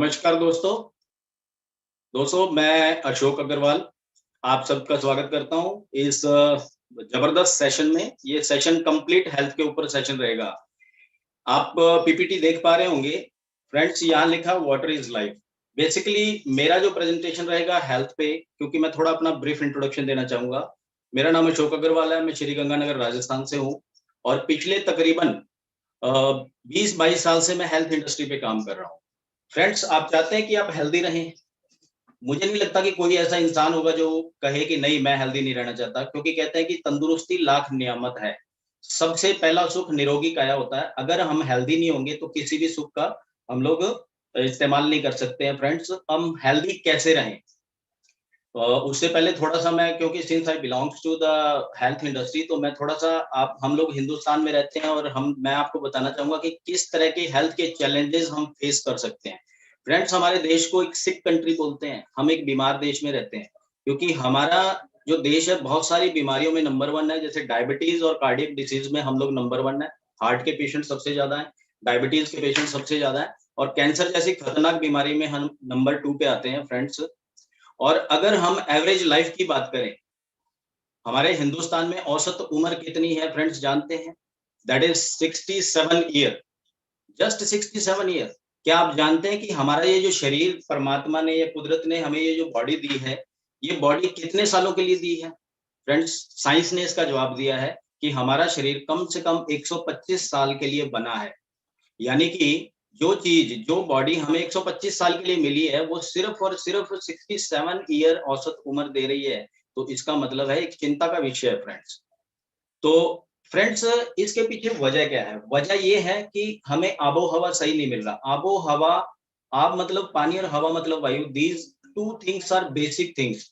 नमस्कार दोस्तों। मैं अशोक अग्रवाल आप सबका स्वागत करता हूं इस जबरदस्त सेशन में। ये सेशन कंप्लीट हेल्थ के ऊपर सेशन रहेगा। आप पीपीटी देख पा रहे होंगे। फ्रेंड्स, यहाँ लिखा वाटर इज लाइफ। बेसिकली मेरा जो प्रेजेंटेशन रहेगा हेल्थ पे, क्योंकि मैं थोड़ा अपना ब्रीफ इंट्रोडक्शन देना चाहूंगा। मेरा नाम अशोक अग्रवाल है, मैं श्री गंगानगर राजस्थान से हूँ और पिछले तकरीबन 20-22 साल से मैं हेल्थ इंडस्ट्री पे काम कर रहा हूँ। फ्रेंड्स, आप चाहते हैं कि आप हेल्दी रहें। मुझे नहीं लगता कि कोई ऐसा इंसान होगा जो कहे कि नहीं मैं हेल्दी नहीं रहना चाहता, क्योंकि कहते हैं कि तंदुरुस्ती लाख नियामत है। सबसे पहला सुख निरोगी काया होता है। अगर हम हेल्दी नहीं होंगे तो किसी भी सुख का हम लोग इस्तेमाल नहीं कर सकते हैं। फ्रेंड्स, हम हेल्दी कैसे रहें? उससे पहले थोड़ा सा मैं, क्योंकि since I belongs to the health industry, तो मैं थोड़ा सा आप हम लोग हिंदुस्तान में रहते हैं और मैं आपको बताना चाहूंगा कि किस तरह के हेल्थ के चैलेंजेस हम फेस कर सकते हैं। फ्रेंड्स, हमारे देश को एक सिक कंट्री बोलते हैं। हम एक बीमार देश में रहते हैं क्योंकि हमारा जो देश है बहुत सारी बीमारियों में नंबर वन है। जैसे डायबिटीज और कार्डियक डिसीज में हम लोग नंबर वन है। हार्ट के पेशेंट सबसे ज्यादा है, डायबिटीज के पेशेंट सबसे ज्यादा है और कैंसर जैसी खतरनाक बीमारी में हम नंबर 2 पे आते हैं। फ्रेंड्स, और अगर हम एवरेज लाइफ की बात करें, हमारे हिंदुस्तान में औसत उम्र कितनी है फ्रेंड्स जानते हैं? That is 67 year. Just 67 year. क्या आप जानते हैं कि हमारा ये जो शरीर परमात्मा ने या कुदरत ने हमें ये जो बॉडी दी है, ये बॉडी कितने सालों के लिए दी है? फ्रेंड्स, साइंस ने इसका जवाब दिया है कि हमारा शरीर कम से कम 125 साल के लिए बना है। यानी कि जो बॉडी हमें 125 साल के लिए मिली है, वो सिर्फ और सिर्फ 67 ईयर औसत उम्र दे रही है। तो इसका मतलब है एक चिंता का विषय है फ्रेंड्स। तो फ्रेंड्स, इसके पीछे वजह क्या है? वजह ये है कि हमें आबो हवा सही नहीं मिल रहा। आबो हवा, आब मतलब पानी और हवा मतलब वायु, these two things are basic things.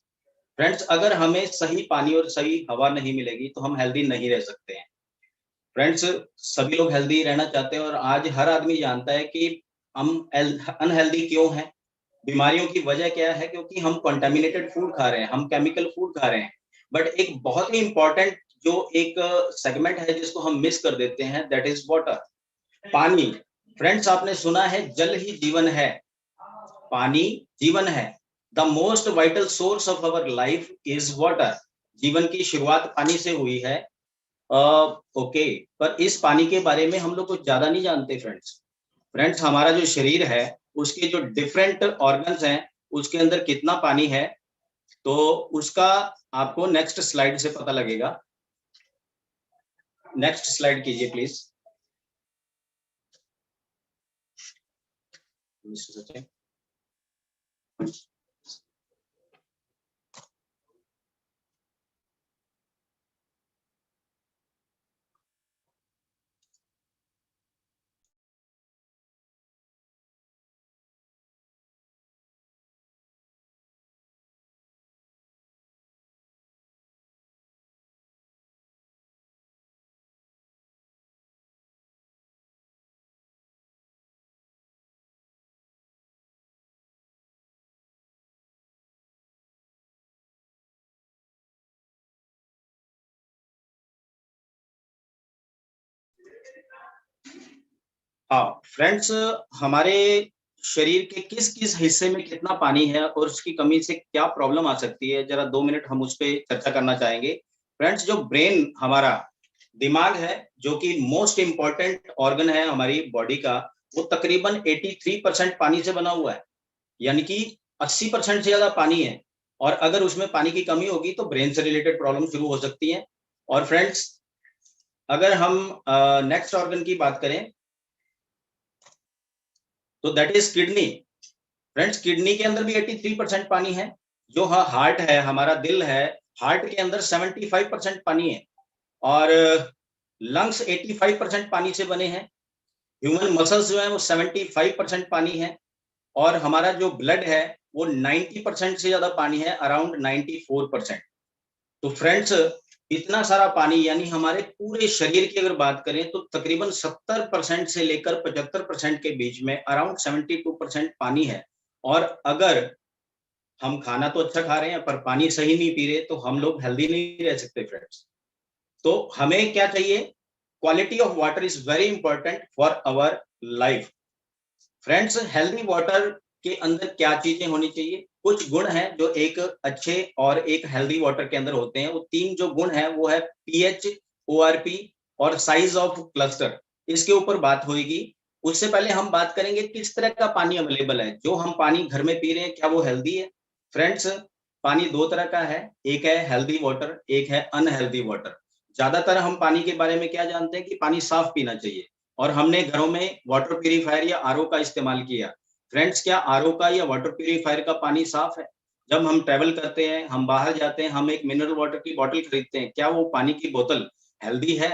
Friends, अगर हमें सही पानी और सही हवा नहीं मिलेगी तो हम हेल्दी नहीं रह सकते हैं। फ्रेंड्स, सभी लोग हेल्दी रहना चाहते हैं और आज हर आदमी जानता है कि हम अनहेल्दी क्यों हैं। बीमारियों की वजह क्या है? क्योंकि हम कंटामिनेटेड फूड खा रहे हैं, हम केमिकल फूड खा रहे हैं। बट एक बहुत ही इंपॉर्टेंट जो एक सेगमेंट है जिसको हम मिस कर देते हैं, दैट इज वाटर, पानी। फ्रेंड्स, आपने सुना है जल ही जीवन है, पानी जीवन है। The most vital source of our life is water. जीवन की शुरुआत पानी से हुई है। ओके, पर इस पानी के बारे में हम लोग कुछ ज्यादा नहीं जानते फ्रेंड्स। फ्रेंड्स, हमारा जो शरीर है उसके जो डिफरेंट ऑर्गन्स हैं उसके अंदर कितना पानी है, तो उसका आपको नेक्स्ट स्लाइड से पता लगेगा। नेक्स्ट स्लाइड कीजिए प्लीज। हाँ फ्रेंड्स, हमारे शरीर के किस किस हिस्से में कितना पानी है और उसकी कमी से क्या प्रॉब्लम आ सकती है, जरा 2 मिनट हम उस पर चर्चा करना चाहेंगे। फ्रेंड्स, जो ब्रेन, हमारा दिमाग है, जो कि मोस्ट इंपॉर्टेंट ऑर्गन है हमारी बॉडी का, वो तकरीबन 83% पानी से बना हुआ है। यानी कि 80% से ज्यादा पानी है। और अगर उसमें पानी की कमी होगी तो ब्रेन से रिलेटेड प्रॉब्लम शुरू हो सकती है। और फ्रेंड्स, अगर हम नेक्स्ट ऑर्गन की बात करें तो that is kidney. Friends, kidney के अंदर भी 83% पानी है। जो हार्ट है, हमारा दिल है, हार्ट के अंदर 75% पानी है। और लंग्स 85% पानी से बने हैं। ह्यूमन मसल्स जो है वो 75% पानी है। और हमारा जो ब्लड है वो 90% से ज्यादा पानी है, अराउंड 94%। तो फ्रेंड्स, इतना सारा पानी, यानी हमारे पूरे शरीर की अगर बात करें तो तकरीबन 70% से लेकर 75% के बीच में अराउंड 72% पानी है। और अगर हम खाना तो अच्छा खा रहे हैं पर पानी सही नहीं पी रहे तो हम लोग हेल्दी नहीं रह सकते फ्रेंड्स। तो हमें क्या चाहिए? Quality of water is very important for our life. Friends, healthy water के अंदर क्या चीजें होनी चाहिए। कुछ गुण हैं जो एक अच्छे और एक हेल्दी वाटर के अंदर होते हैं। वो 3 जो गुण हैं वो है पीएच, ओआरपी और साइज ऑफ क्लस्टर। इसके ऊपर बात होगी। उससे पहले हम बात करेंगे किस तरह का पानी अवेलेबल है। जो हम पानी घर में पी रहे हैं क्या वो हेल्दी है? फ्रेंड्स, पानी 2 तरह का है, एक है हेल्दी वाटर, एक है अनहेल्दी वाटर। ज्यादातर हम पानी के बारे में क्या जानते हैं कि पानी साफ पीना चाहिए और हमने घरों में वाटर प्यूरिफायर या आरओ का इस्तेमाल किया। फ्रेंड्स, क्या आरओ का या वाटर प्यूरिफायर का पानी साफ है? जब हम ट्रेवल करते हैं, हम बाहर जाते हैं, हम एक मिनरल वाटर की बॉटल खरीदते हैं, क्या वो पानी की बोतल हेल्दी है?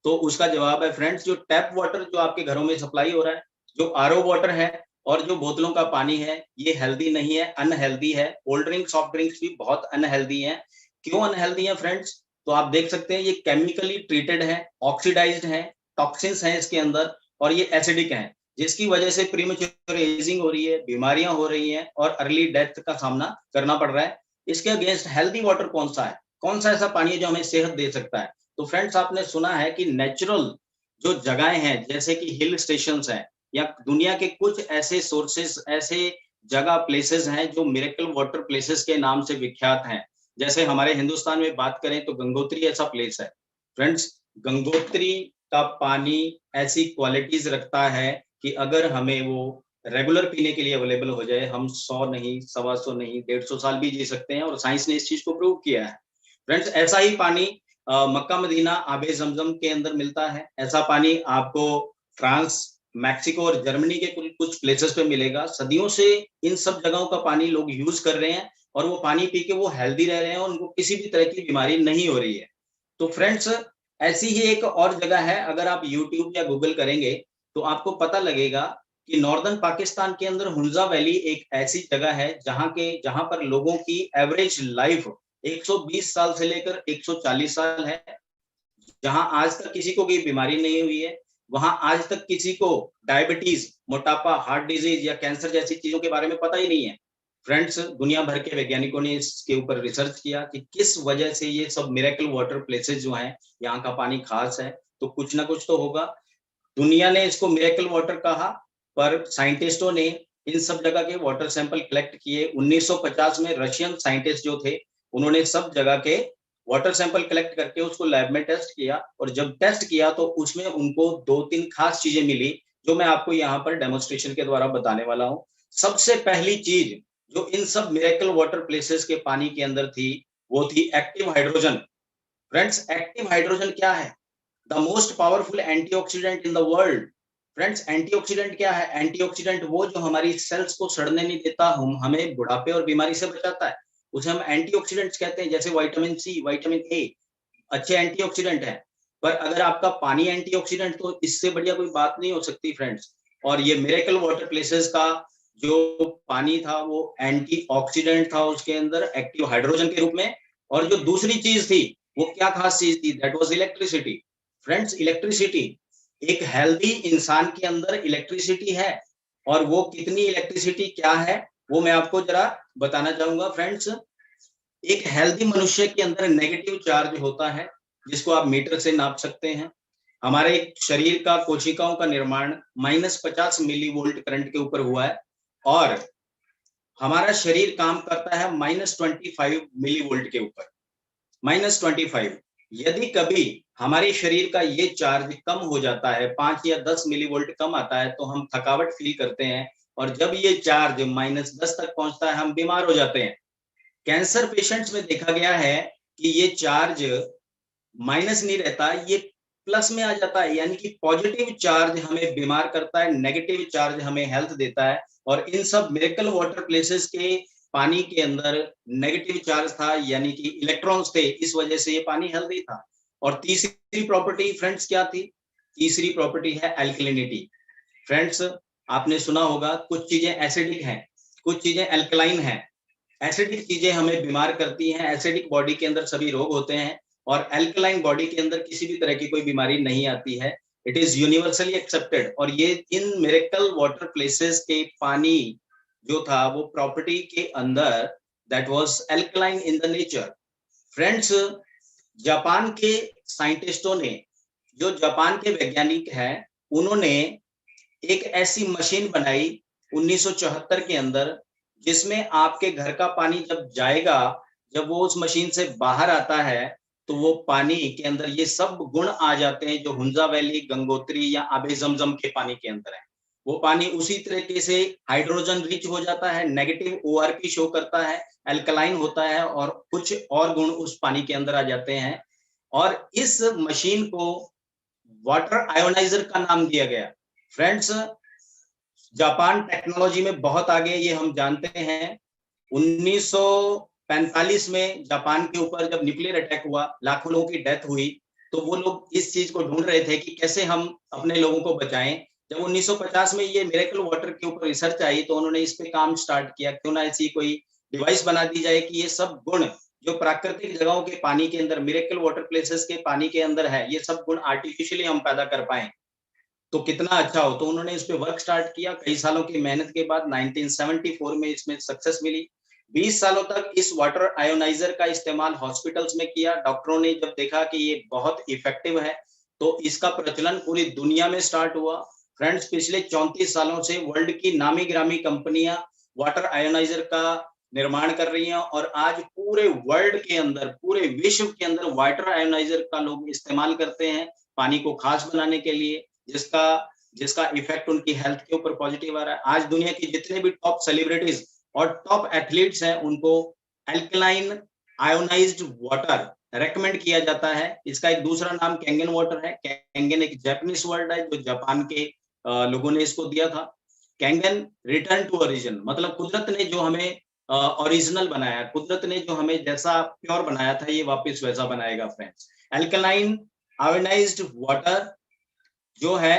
तो उसका जवाब है फ्रेंड्स, जो टैप वाटर जो आपके घरों में सप्लाई हो रहा है, जो आरओ वाटर है और जो बोतलों का पानी है, ये हेल्दी नहीं है, अनहेल्दी है। कोल्ड ड्रिंक्स, सॉफ्ट ड्रिंक्स भी बहुत अनहेल्दी हैं। क्यों अनहेल्दी हैं फ्रेंड्स? तो आप देख सकते हैं ये केमिकली ट्रीटेड है, ऑक्सीडाइज्ड है, टॉक्सिन्स हैं इसके अंदर और ये एसिडिक हैं, जिसकी वजह से प्रीमेच्योर एजिंग हो रही है, बीमारियां हो रही हैं और अर्ली डेथ का सामना करना पड़ रहा है। इसके अगेंस्ट हेल्दी वाटर कौन सा है? कौन सा ऐसा पानी है जो हमें सेहत दे सकता है? तो फ्रेंड्स, आपने सुना है कि नेचुरल जो जगहें हैं जैसे कि हिल स्टेशंस हैं या दुनिया के कुछ ऐसे सोर्सेस, ऐसे जगह, प्लेसेस हैं जो मिरेकल वाटर प्लेसेस के नाम से विख्यात हैं। जैसे हमारे हिंदुस्तान में बात करें तो गंगोत्री ऐसा प्लेस है। फ्रेंड्स, गंगोत्री का पानी ऐसी क्वालिटीज रखता है कि अगर हमें वो रेगुलर पीने के लिए अवेलेबल हो जाए, हम 100 नहीं, 125 नहीं, 150 साल भी जी सकते हैं और साइंस ने इस चीज को प्रूव किया है। फ्रेंड्स, ऐसा ही पानी मक्का मदीना आबे जमजम के अंदर मिलता है। ऐसा पानी आपको फ्रांस, मैक्सिको और जर्मनी के कुछ कुछ प्लेसेस पे मिलेगा। सदियों से इन सब जगहों का पानी लोग यूज कर रहे हैं और वो पानी पी के वो हेल्दी रह रहे हैं और उनको किसी भी तरह की बीमारी नहीं हो रही है। तो फ्रेंड्स, ऐसी ही एक और जगह है, अगर आप यूट्यूब या गूगल करेंगे तो आपको पता लगेगा कि नॉर्दर्न पाकिस्तान के अंदर हुंजा वैली एक ऐसी जगह है जहां पर लोगों की एवरेज लाइफ 120 साल से लेकर 140 साल है। जहां आज तक किसी को कोई बीमारी नहीं हुई है, वहां आज तक किसी को डायबिटीज, मोटापा, हार्ट डिजीज या कैंसर जैसी चीजों के बारे में पता ही नहीं है। फ्रेंड्स, दुनिया भर के वैज्ञानिकों ने इसके ऊपर रिसर्च किया कि किस वजह से ये सब मिरेकल वाटर प्लेसेस जो हैं, यहाँ का पानी खास है। तो कुछ ना कुछ तो होगा। दुनिया ने इसको मिरेकल वाटर कहा, पर साइंटिस्टों ने इन सब जगह के वाटर सैंपल कलेक्ट किए। 1950 में रशियन साइंटिस्ट जो थे, उन्होंने सब जगह के वाटर सैंपल कलेक्ट करके उसको लैब में टेस्ट किया और जब टेस्ट किया तो उसमें उनको 2-3 खास चीजें मिली, जो मैं आपको यहाँ पर डेमोन्स्ट्रेशन के द्वारा बताने वाला हूँ। सबसे पहली चीज जो इन सब मिरेकल वाटर प्लेसेस के पानी के अंदर थी, वो थी active hydrogen. Friends, active hydrogen क्या है? The most powerful antioxidant in the world. Friends, antioxidant क्या है? एंटीऑक्सीडेंट वो जो हमारी सेल्स को सड़ने नहीं देता, हम हमें बुढ़ापे और बीमारी से बचाता है, उसे हम एंटीऑक्सीडेंट्स कहते हैं। जैसे विटामिन सी, विटामिन ए अच्छे एंटीऑक्सीडेंट हैं। पर अगर आपका पानी एंटीऑक्सीडेंट, तो इससे बढ़िया कोई बात नहीं हो सकती फ्रेंड्स। और ये मिरेकल वाटर प्लेसेस का जो पानी था वो एंटीऑक्सीडेंट था, उसके अंदर एक्टिव हाइड्रोजन के रूप में। और जो दूसरी चीज थी वो क्या खास चीज थी? That was electricity. Friends, electricity, एक हेल्दी इंसान के अंदर इलेक्ट्रिसिटी है और वो कितनी इलेक्ट्रिसिटी क्या है वो मैं आपको जरा बताना चाहूंगा। फ्रेंड्स, एक हेल्दी मनुष्य के अंदर नेगेटिव चार्ज होता है जिसको आप मीटर से नाप सकते हैं। हमारे शरीर का कोशिकाओं का निर्माण -50 मिली वोल्ट करंट के ऊपर हुआ है और हमारा शरीर काम करता है -25 मिली वोल्ट के ऊपर। -25। यदि कभी हमारे शरीर का ये चार्ज कम हो जाता है, 5 या 10 मिली वोल्ट कम आता है, तो हम थकावट फील करते हैं और जब ये चार्ज -10 तक पहुंचता है हम बीमार हो जाते हैं। कैंसर पेशेंट्स में देखा गया है कि ये चार्ज माइनस नहीं रहता, ये प्लस में आ जाता है, यानी कि पॉजिटिव चार्ज हमें बीमार करता है, नेगेटिव चार्ज हमें हेल्थ देता है। और इन सब मिरेकल वाटर प्लेसेस के पानी के अंदर नेगेटिव चार्ज था, यानी कि इलेक्ट्रॉन्स थे, इस वजह से ये पानी हेल्दी था। और तीसरी प्रॉपर्टी फ्रेंड्स क्या थी? तीसरी प्रॉपर्टी है एल्कलिनिटी। फ्रेंड्स, आपने सुना होगा कुछ चीजें एसिडिक हैं, कुछ चीजें एल्कलाइन हैं। एसिडिक चीजें हमें बीमार करती हैं, एसिडिक बॉडी के अंदर सभी रोग होते हैं और एल्कलाइन बॉडी के अंदर किसी भी तरह की कोई बीमारी नहीं आती है। It is universally accepted. और ये इन मिरेकल वाटर प्लेसेस के पानी जो था वो प्रॉपर्टी के अंदर that was alkaline in the nature. Friends, Japan के साइंटिस्टों ने, जो जापान के वैज्ञानिक हैं, उन्होंने एक ऐसी मशीन बनाई, 1974 के अंदर, जिसमें आपके घर का पानी जब जाएगा, जब वो उस मशीन से बाहर आता है, तो वो पानी के अंदर ये सब गुण आ जाते हैं जो हुंजा वैली, गंगोत्री या आबे ज़मज़म के पानी के अंदर है। वो पानी उसी तरीके से हाइड्रोजन रिच हो जाता है, नेगेटिव ओआरपी शो करता है, अल्कलाइन होता है और कुछ और गुण उस पानी के अंदर आ जाते हैं। और इस मशीन को वाटर आयोनाइजर का नाम दिया गया। फ्रेंड्स, जापान टेक्नोलॉजी में बहुत आगे, ये हम जानते हैं। 1945 में जापान के ऊपर जब न्यूक्लियर अटैक हुआ, लाखों लोगों की डेथ हुई, तो वो लोग इस चीज को ढूंढ रहे थे कि कैसे हम अपने लोगों को बचाएं। जब 1950 में ये मिरेकल वाटर के ऊपर रिसर्च आई, तो उन्होंने इस पे काम स्टार्ट किया, क्यों ना ऐसी कोई डिवाइस बना दी जाए कि ये सब गुण जो प्राकृतिक जगहों के पानी के अंदर, मिरेकल वाटर प्लेसेस के पानी के अंदर है, ये सब गुण आर्टिफिशियली हम पैदा कर पाए, तो कितना अच्छा हो। तो उन्होंने इस पे वर्क स्टार्ट किया। कई सालों की मेहनत के बाद 1974 में इसमें सक्सेस मिली। 20 सालों तक इस वाटर आयोनाइजर का इस्तेमाल हॉस्पिटल्स में किया। डॉक्टरों ने जब देखा कि ये बहुत इफेक्टिव है, तो इसका प्रचलन पूरी दुनिया में स्टार्ट हुआ। फ्रेंड्स, पिछले 34 सालों से वर्ल्ड की नामी गिरामी कंपनियां वाटर आयोनाइजर का निर्माण कर रही हैं, और आज पूरे वर्ल्ड के अंदर, पूरे विश्व के अंदर वाटर आयोनाइजर का लोग इस्तेमाल करते हैं पानी को खास बनाने के लिए, जिसका जिसका इफेक्ट उनकी हेल्थ के ऊपर पॉजिटिव आ रहा है। आज दुनिया की जितने भी टॉप सेलिब्रिटीज और टॉप एथलीट्स हैं, उनको अल्कलाइन आयोनाइज्ड वाटर रेकमेंड किया जाता है। इसका एक दूसरा नाम कैंगन वाटर है। कैंगन एक जापानीज वर्ड है जो जापान के लोगों ने इसको दिया था। कैंगन रिटर्न टू ओरिजिन, मतलब कुदरत ने जो हमें ओरिजिनल बनाया, कुदरत ने जो हमें जैसा प्योर बनाया था, ये वापस वैसा बनाएगा। फ्रेंड्स, अल्कलाइन आयोनाइज्ड वाटर जो है,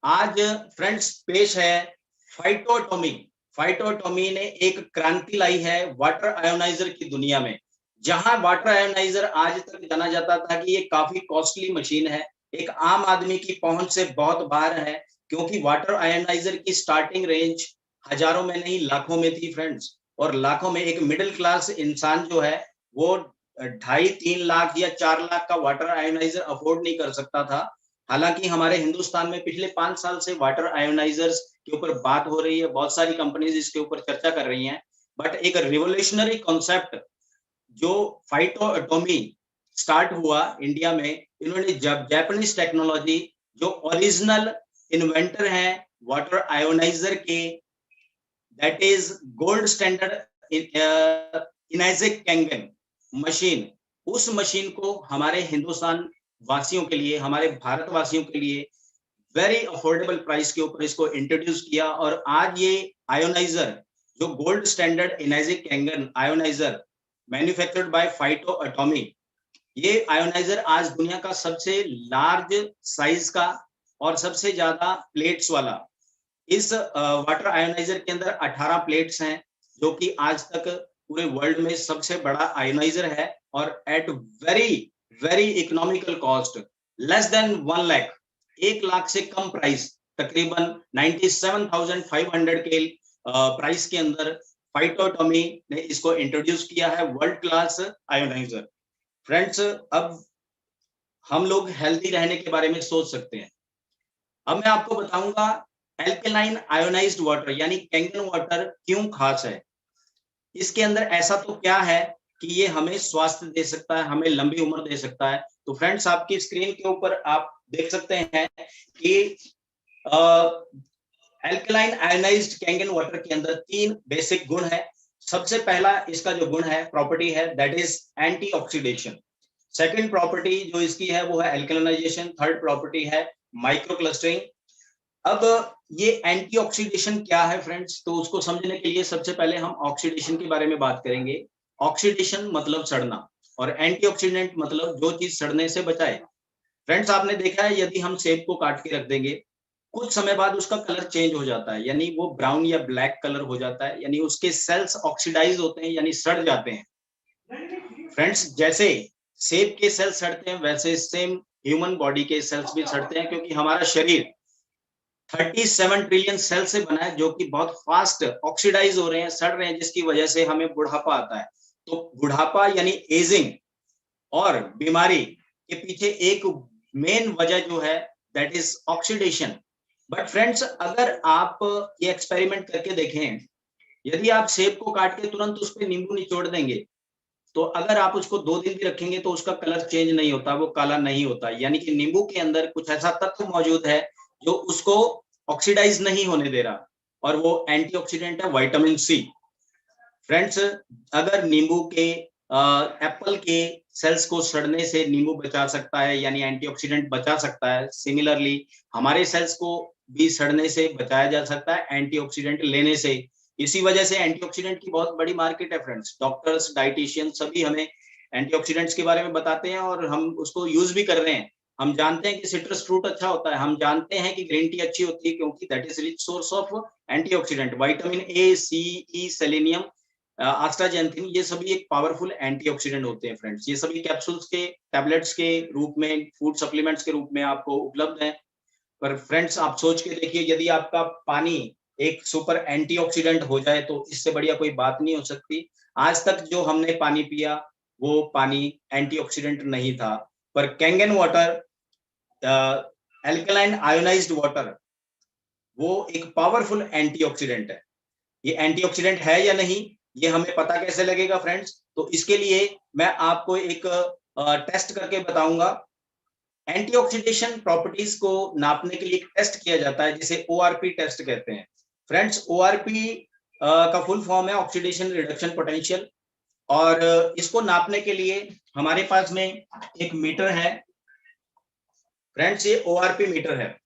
आज फ्रेंड्स पेश है फाइटोटॉमी। फाइटोटॉमी ने एक क्रांति लाई है वाटर आयोनाइजर की दुनिया में। जहां वाटर आयोनाइजर आज तक जाना जाता था कि ये काफी कॉस्टली मशीन है, एक आम आदमी की पहुंच से बहुत बाहर है, क्योंकि वाटर आयोनाइजर की स्टार्टिंग रेंज हजारों में नहीं लाखों में थी फ्रेंड्स। और लाखों में एक मिडिल क्लास इंसान जो है, वो 2.5-3 लाख या 4 लाख का वाटर आयोनाइजर अफोर्ड नहीं कर सकता था। हालांकि हमारे हिंदुस्तान में पिछले 5 साल से वाटर आयोनाइजर्स के ऊपर बात हो रही है, बहुत सारी कंपनीज इसके ऊपर चर्चा कर रही हैं, बट एक रिवोल्यूशनरी कॉन्सेप्ट जो फाइटोटॉमी स्टार्ट हुआ इंडिया में, इन्होंने जब जापानीज टेक्नोलॉजी, जो ओरिजिनल इन्वेंटर हैं वाटर आयोनाइजर के, that is gold standard Enagic Kangen machine, उस मशीन को हमारे हिंदुस्तान वासियों के लिए, हमारे भारतवासियों के लिए वेरी अफोर्डेबल प्राइस के ऊपर इसको इंट्रोड्यूस किया। और आज ये आयोनाइजर, जो gold standard Enagic Kangen ioniser manufactured by फाइटोटॉमी, ये आयोनाइजर आज दुनिया का सबसे लार्ज साइज का और सबसे ज्यादा प्लेट्स वाला। इस वाटर आयोनाइजर के अंदर 18 प्लेट्स हैं, जो कि आज तक पूरे वर्ल्ड में सबसे बड़ा आयोनाइजर है, और at very very economical cost, less than 1 lakh, 1 lakh से कम प्राइस, तकरीबन 97,500 के प्राइस के अंदर फाइटोटॉमी ने इसको इंट्रोड्यूस किया है, वर्ल्ड क्लास आयोनाइजर। फ्रेंड्स, अब हम लोग हेल्दी रहने के बारे में सोच सकते हैं। अब मैं आपको बताऊंगा एल्कलाइन आयोनाइज्ड वाटर यानी कैंगन वाटर क्यों खास है। इसके अंदर ऐसा तो क्या है कि ये हमें स्वास्थ्य दे सकता है, हमें लंबी उम्र दे सकता है। तो फ्रेंड्स, आपकी स्क्रीन के ऊपर आप देख सकते हैं कि एल्कलाइन आयोनाइज्ड कैंगन वाटर के अंदर 3 बेसिक गुण है। सबसे पहला इसका जो गुण है, प्रॉपर्टी है, that is antioxidation. Second property जो इसकी है वो है एल्कलाइजेशन। थर्ड प्रॉपर्टी है माइक्रो क्लस्टरिंग। अब ये एंटीऑक्सीडेशन क्या है फ्रेंड्स, तो उसको समझने के लिए सबसे पहले हम ऑक्सीडेशन के बारे में बात करेंगे। ऑक्सीडेशन मतलब सड़ना, और एंटीऑक्सीडेंट मतलब जो चीज सड़ने से बचाए। फ्रेंड्स, आपने देखा है यदि हम सेब को काट के रख देंगे, कुछ समय बाद उसका कलर चेंज हो जाता है, यानी वो ब्राउन या ब्लैक कलर हो जाता है, यानी उसके सेल्स ऑक्सीडाइज होते हैं, यानी सड़ जाते हैं। फ्रेंड्स, जैसे सेब के सेल्स सड़ते हैं, वैसे सेम ह्यूमन बॉडी के सेल्स भी सड़ते हैं, क्योंकि हमारा शरीर 37 ट्रिलियन सेल से बना है, जो कि बहुत फास्ट ऑक्सीडाइज हो रहे हैं, सड़ रहे हैं, जिसकी वजह से हमें बुढ़ापा आता है। तो बुढ़ापा यानी एजिंग और बीमारी के पीछे एक मेन वजह जो है, that is oxidation. But friends, अगर आप ये एक्सपेरिमेंट करके देखें, यदि आप सेब को काट के तुरंत उस पर नींबू निचोड़ देंगे, तो अगर आप उसको 2 दिन भी रखेंगे तो उसका कलर चेंज नहीं होता, वो काला नहीं होता। यानी कि नींबू के अंदर कुछ ऐसा तत्व मौजूद है जो उसको ऑक्सीडाइज नहीं होने दे रहा, और वो एंटीऑक्सीडेंट है विटामिन सी। फ्रेंड्स, अगर नींबू के एप्पल के सेल्स को सड़ने से नींबू बचा सकता है, यानी एंटीऑक्सीडेंट बचा सकता है, सिमिलरली हमारे सेल्स को भी सड़ने से बचाया जा सकता है एंटीऑक्सीडेंट लेने से। इसी वजह से एंटीऑक्सीडेंट की बहुत बड़ी मार्केट है फ्रेंड्स। डॉक्टर्स, डाइटिशियन सभी हमें एंटीऑक्सीडेंट्स के बारे में बताते हैं और हम उसको यूज भी कर रहे हैं। हम जानते हैं कि सिट्रस फ्रूट अच्छा होता है, हम जानते हैं कि ग्रीन टी अच्छी होती है क्योंकि that is rich source of antioxidant, vitamin A, C, E, selenium, astaxanthin, ये सभी एक पावरफुल एंटीऑक्सीडेंट होते हैं फ्रेंड्स। ये सभी कैप्सूल्स के, टैबलेट्स के रूप में, फूड सप्लीमेंट्स के रूप में आपको उपलब्ध है। पर फ्रेंड्स, आप सोच के देखिए, यदि आपका पानी एक सुपर एंटीऑक्सीडेंट हो जाए तो इससे बढ़िया कोई बात नहीं हो सकती। आज तक जो हमने पानी पिया वो पानी एंटीऑक्सीडेंट नहीं था, पर Kangen water, alkaline ionised water, वो एक पावरफुल एंटीऑक्सीडेंट है। ये एंटीऑक्सीडेंट है या नहीं, ये हमें पता कैसे लगेगा फ्रेंड्स? तो इसके लिए मैं आपको एक टेस्ट करके बताऊंगा। एंटीऑक्सीडेशन प्रॉपर्टीज को नापने के लिए एक टेस्ट किया जाता है जिसे ओआरपी टेस्ट कहते हैं। फ्रेंड्स, ओआरपी का फुल फॉर्म है ऑक्सीडेशन रिडक्शन पोटेंशियल, और इसको नापने के लिए हमारे पास में एक मीटर है। फ्रेंड्स, ये ओआरपी मीटर है।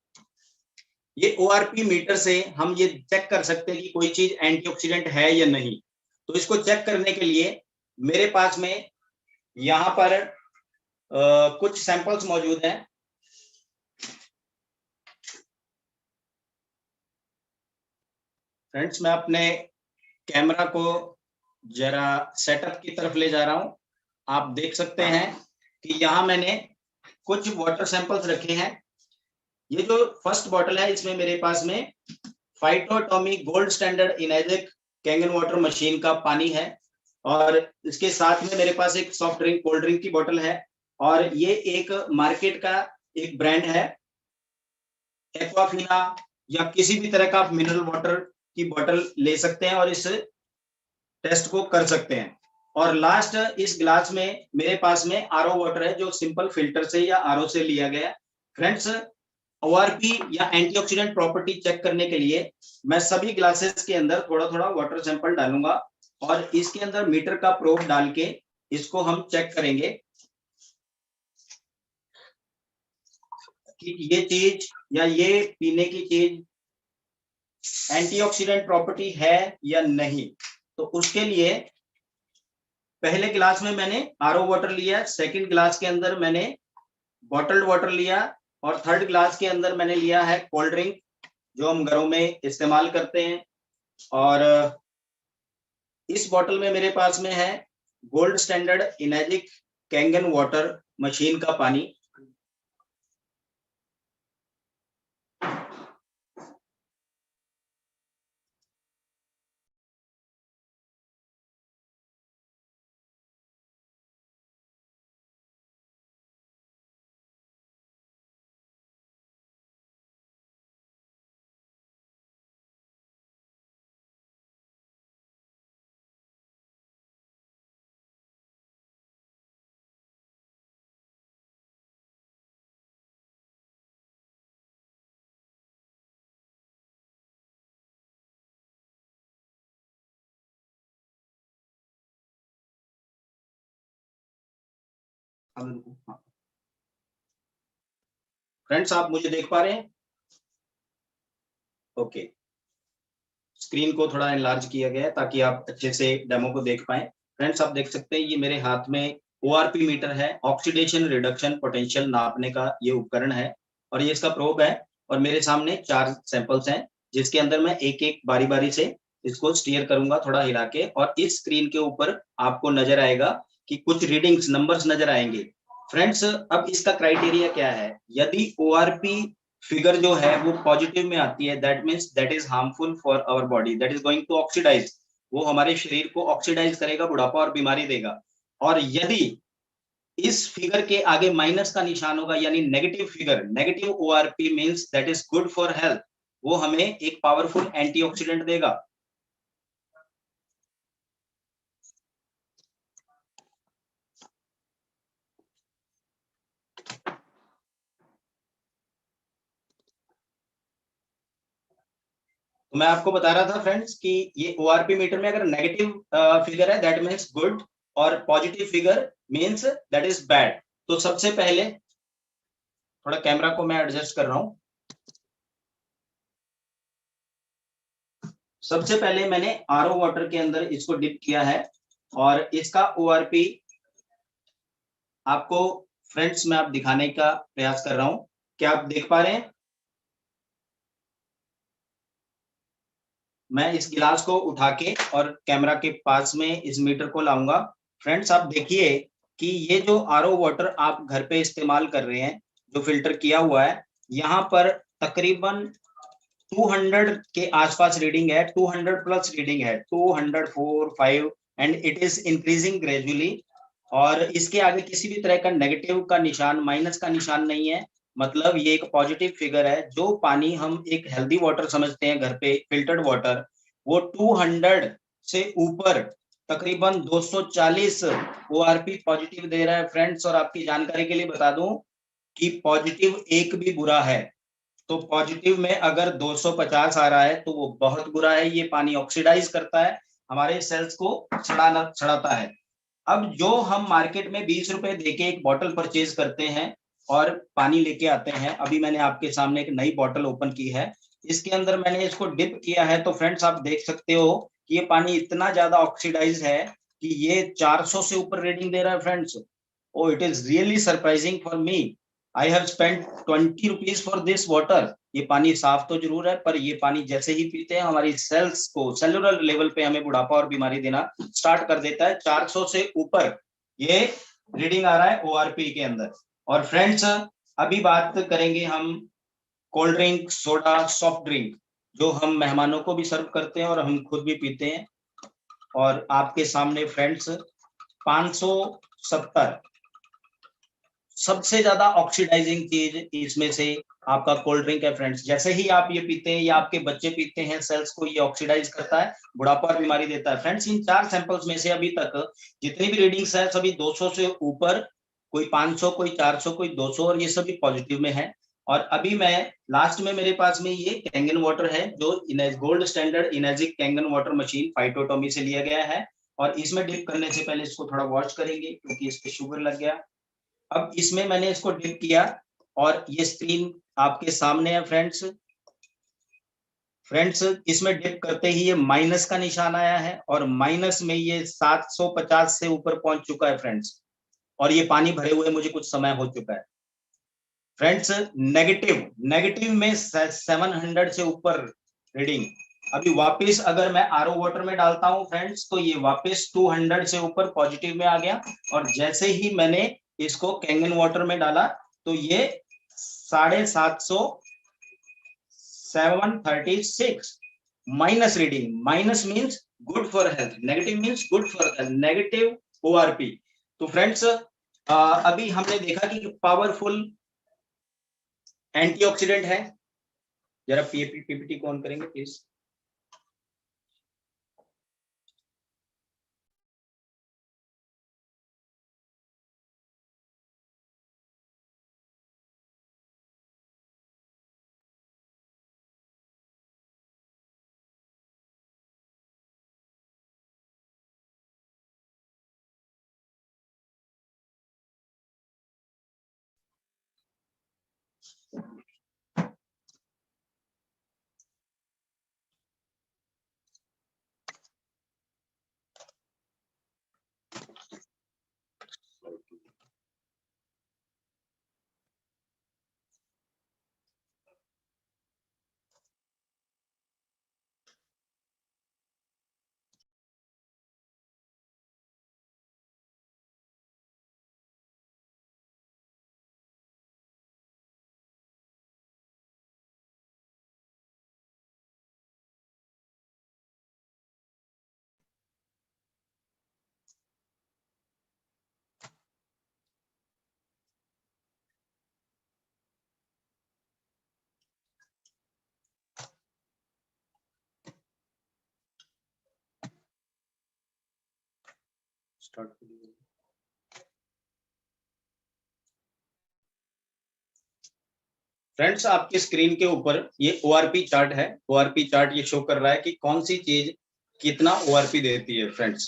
ये ओआरपी मीटर से हम ये चेक कर सकते हैं कि कोई चीज एंटीऑक्सीडेंट है या नहीं। तो इसको चेक करने के लिए मेरे पास में यहाँ पर कुछ सैंपल्स मौजूद हैं। फ्रेंड्स, मैं अपने कैमरा को जरा सेटअप की तरफ ले जा रहा हूं। आप देख सकते हैं कि यहाँ मैंने कुछ वाटर सैंपल्स रखे हैं। ये जो फर्स्ट बॉटल है, इसमें मेरे पास में फाइटोटॉमी gold standard Enagic Kangen water machine का पानी है, और इसके साथ में मेरे पास एक सॉफ्ट ड्रिंक, कोल्ड ड्रिंक की बोतल है, और ये एक मार्केट का एक ब्रांड है एक्वाफिना, या किसी भी तरह का आप मिनरल वाटर की बोतल ले सकते हैं और इस टेस्ट को कर सकते हैं। और लास्ट, इस गिलास में मेरे पास में आरओ वाटर है जो सिंपल फिल्टर से या आरओ से लिया गया। फ्रेंड्स, ओआरपी या एंटीऑक्सीडेंट प्रॉपर्टी चेक करने के लिए मैं सभी ग्लासेस के अंदर थोड़ा थोड़ा वाटर सैंपल डालूंगा, और इसके अंदर मीटर का प्रोब डाल के इसको हम चेक करेंगे कि ये चीज या ये पीने की चीज एंटीऑक्सीडेंट प्रॉपर्टी है या नहीं। तो उसके लिए पहले गिलास में मैंने आरओ वाटर लिया, सेकंड गिलास के अंदर मैंने बॉटल्ड वाटर लिया, और थर्ड ग्लास के अंदर मैंने लिया है कोल्ड ड्रिंक जो हम घरों में इस्तेमाल करते हैं। और इस बॉटल में मेरे पास में है gold standard Enagic Kangen water machine का पानी। फ्रेंड्स, आप मुझे देख पा रहे हैं? ओके, स्क्रीन को थोड़ा एनलार्ज किया गया है ताकि आप अच्छे से डेमो को देख पाए। फ्रेंड्स, आप देख सकते हैं ये मेरे हाथ में ओआरपी मीटर है, ऑक्सीडेशन रिडक्शन पोटेंशियल नापने का ये उपकरण है, और ये इसका प्रोब है। और मेरे सामने 4 सैंपल्स हैं जिसके अंदर मैं एक एक बारी बारी से इसको स्टीयर करूंगा थोड़ा हिला के, और इस स्क्रीन के ऊपर आपको नजर आएगा कि कुछ रीडिंग्स, नंबर्स नजर आएंगे। फ्रेंड्स, अब इसका क्राइटेरिया क्या है? यदि ओआरपी फिगर जो है वो पॉजिटिव में आती है, that means that is harmful for our body, that is going to oxidize, वो हमारे शरीर को ऑक्सीडाइज करेगा, बुढ़ापा और बीमारी देगा। और यदि इस फिगर के आगे माइनस का निशान होगा, यानी negative figure, negative ORP means that is good for health, वो हमें एक पावरफुल एंटीऑक्सीडेंट देगा। तो मैं आपको बता रहा था फ्रेंड्स कि ये ओआरपी मीटर में अगर नेगेटिव फिगर है दैट मीन्स गुड, और positive figure means that is bad. तो सबसे पहले थोड़ा कैमरा को मैं एडजस्ट कर रहा हूं। सबसे पहले मैंने आरओ वाटर के अंदर इसको डिप किया है और इसका ओआरपी आपको फ्रेंड्स में आप दिखाने का प्रयास कर रहा हूं। क्या आप देख पा रहे हैं? मैं इस गिलास को उठा के और कैमरा के पास में इस मीटर को लाऊंगा। फ्रेंड्स आप देखिए कि ये जो आरओ वाटर आप घर पे इस्तेमाल कर रहे हैं, जो फिल्टर किया हुआ है, यहाँ पर तकरीबन 200 के आसपास रीडिंग है, 200 प्लस रीडिंग है, 204, 5 and it is increasing gradually. और इसके आगे किसी भी तरह का नेगेटिव का निशान, माइनस का निशान नहीं है। मतलब ये एक पॉजिटिव फिगर है। जो पानी हम एक हेल्दी वाटर समझते हैं घर पे, फिल्टर्ड वाटर, वो 200 से ऊपर तकरीबन 240 ओआरपी पॉजिटिव दे रहा है फ्रेंड्स। और आपकी जानकारी के लिए बता दूं कि पॉजिटिव एक भी बुरा है। तो पॉजिटिव में अगर 250 आ रहा है तो वो बहुत बुरा है। ये पानी ऑक्सीडाइज करता है, हमारे सेल्स को सड़ाता है। अब जो हम मार्केट में 20 रुपए देके एक बॉटल परचेज करते हैं और पानी लेके आते हैं, अभी मैंने आपके सामने एक नई बॉटल ओपन की है, इसके अंदर मैंने इसको डिप किया है। तो फ्रेंड्स आप देख सकते हो कि ये पानी इतना ज्यादा ऑक्सीडाइज है कि ये 400 से ऊपर रीडिंग दे रहा है friends. Oh it is really surprising for me. I have spent 20 rupees for this water. ये पानी साफ तो जरूर है, पर ये पानी जैसे ही पीते हैं हमारी सेल्स को सेलुलर लेवल पे हमें बुढ़ापा और बीमारी देना स्टार्ट कर देता है। 400 से ऊपर ये रीडिंग आ रहा है ओआरपी के अंदर। और फ्रेंड्स अभी बात करेंगे हम cold drink, soda, soft drink, जो हम मेहमानों को भी सर्व करते हैं और हम खुद भी पीते हैं। और आपके सामने फ्रेंड्स 570 सबसे ज्यादा ऑक्सीडाइजिंग चीज इसमें से आपका कोल्ड ड्रिंक है फ्रेंड्स। जैसे ही आप ये पीते हैं या आपके बच्चे पीते हैं, सेल्स को ये ऑक्सीडाइज करता है, बुढ़ापा और बीमारी देता है फ्रेंड्स। इन 4 सैंपल्स में से अभी तक जितनी भी रीडिंग्स है सभी 200 से ऊपर, कोई 500, कोई 400, कोई 200, और ये सभी पॉजिटिव में है। और अभी मैं लास्ट में मेरे पास में ये कैंगन वाटर है, जो gold standard Enagic Kangen water machine फाइटोटॉमी से लिया गया है। और इसमें डिप करने से पहले इसको थोड़ा वॉश करेंगे क्योंकि इस पे शुगर लग गया। अब इसमें मैंने इसको डिप किया और ये स्क्रीन आपके सामने है फ्रेंड्स। फ्रेंड्स इसमें डिप करते ही ये माइनस का निशान आया है और माइनस में ये 750 से ऊपर पहुंच चुका है फ्रेंड्स। और ये पानी भरे हुए मुझे कुछ समय हो चुका है फ्रेंड्स। नेगेटिव नेगेटिव में 700 से ऊपर रीडिंग। अभी वापस अगर मैं आरओ वाटर में डालता हूं फ्रेंड्स तो ये वापस 200 से ऊपर पॉजिटिव में आ गया। और जैसे ही मैंने इसको कैंगन वाटर में डाला तो ये 750, 736 minus reading. Minus means good for health, negative means good for health, negative ORP. तो फ्रेंड्स अभी हमने देखा कि पावरफुल एंटीऑक्सीडेंट है। जरा पीपीटी को ऑन करेंगे प्लीज। स्टार्ट। फ्रेंड्स, आपकी स्क्रीन के ऊपर ये ओआरपी चार्ट है। ओआरपी चार्ट ये शो कर रहा है कि कौन सी चीज कितना ओआरपी देती है। फ्रेंड्स,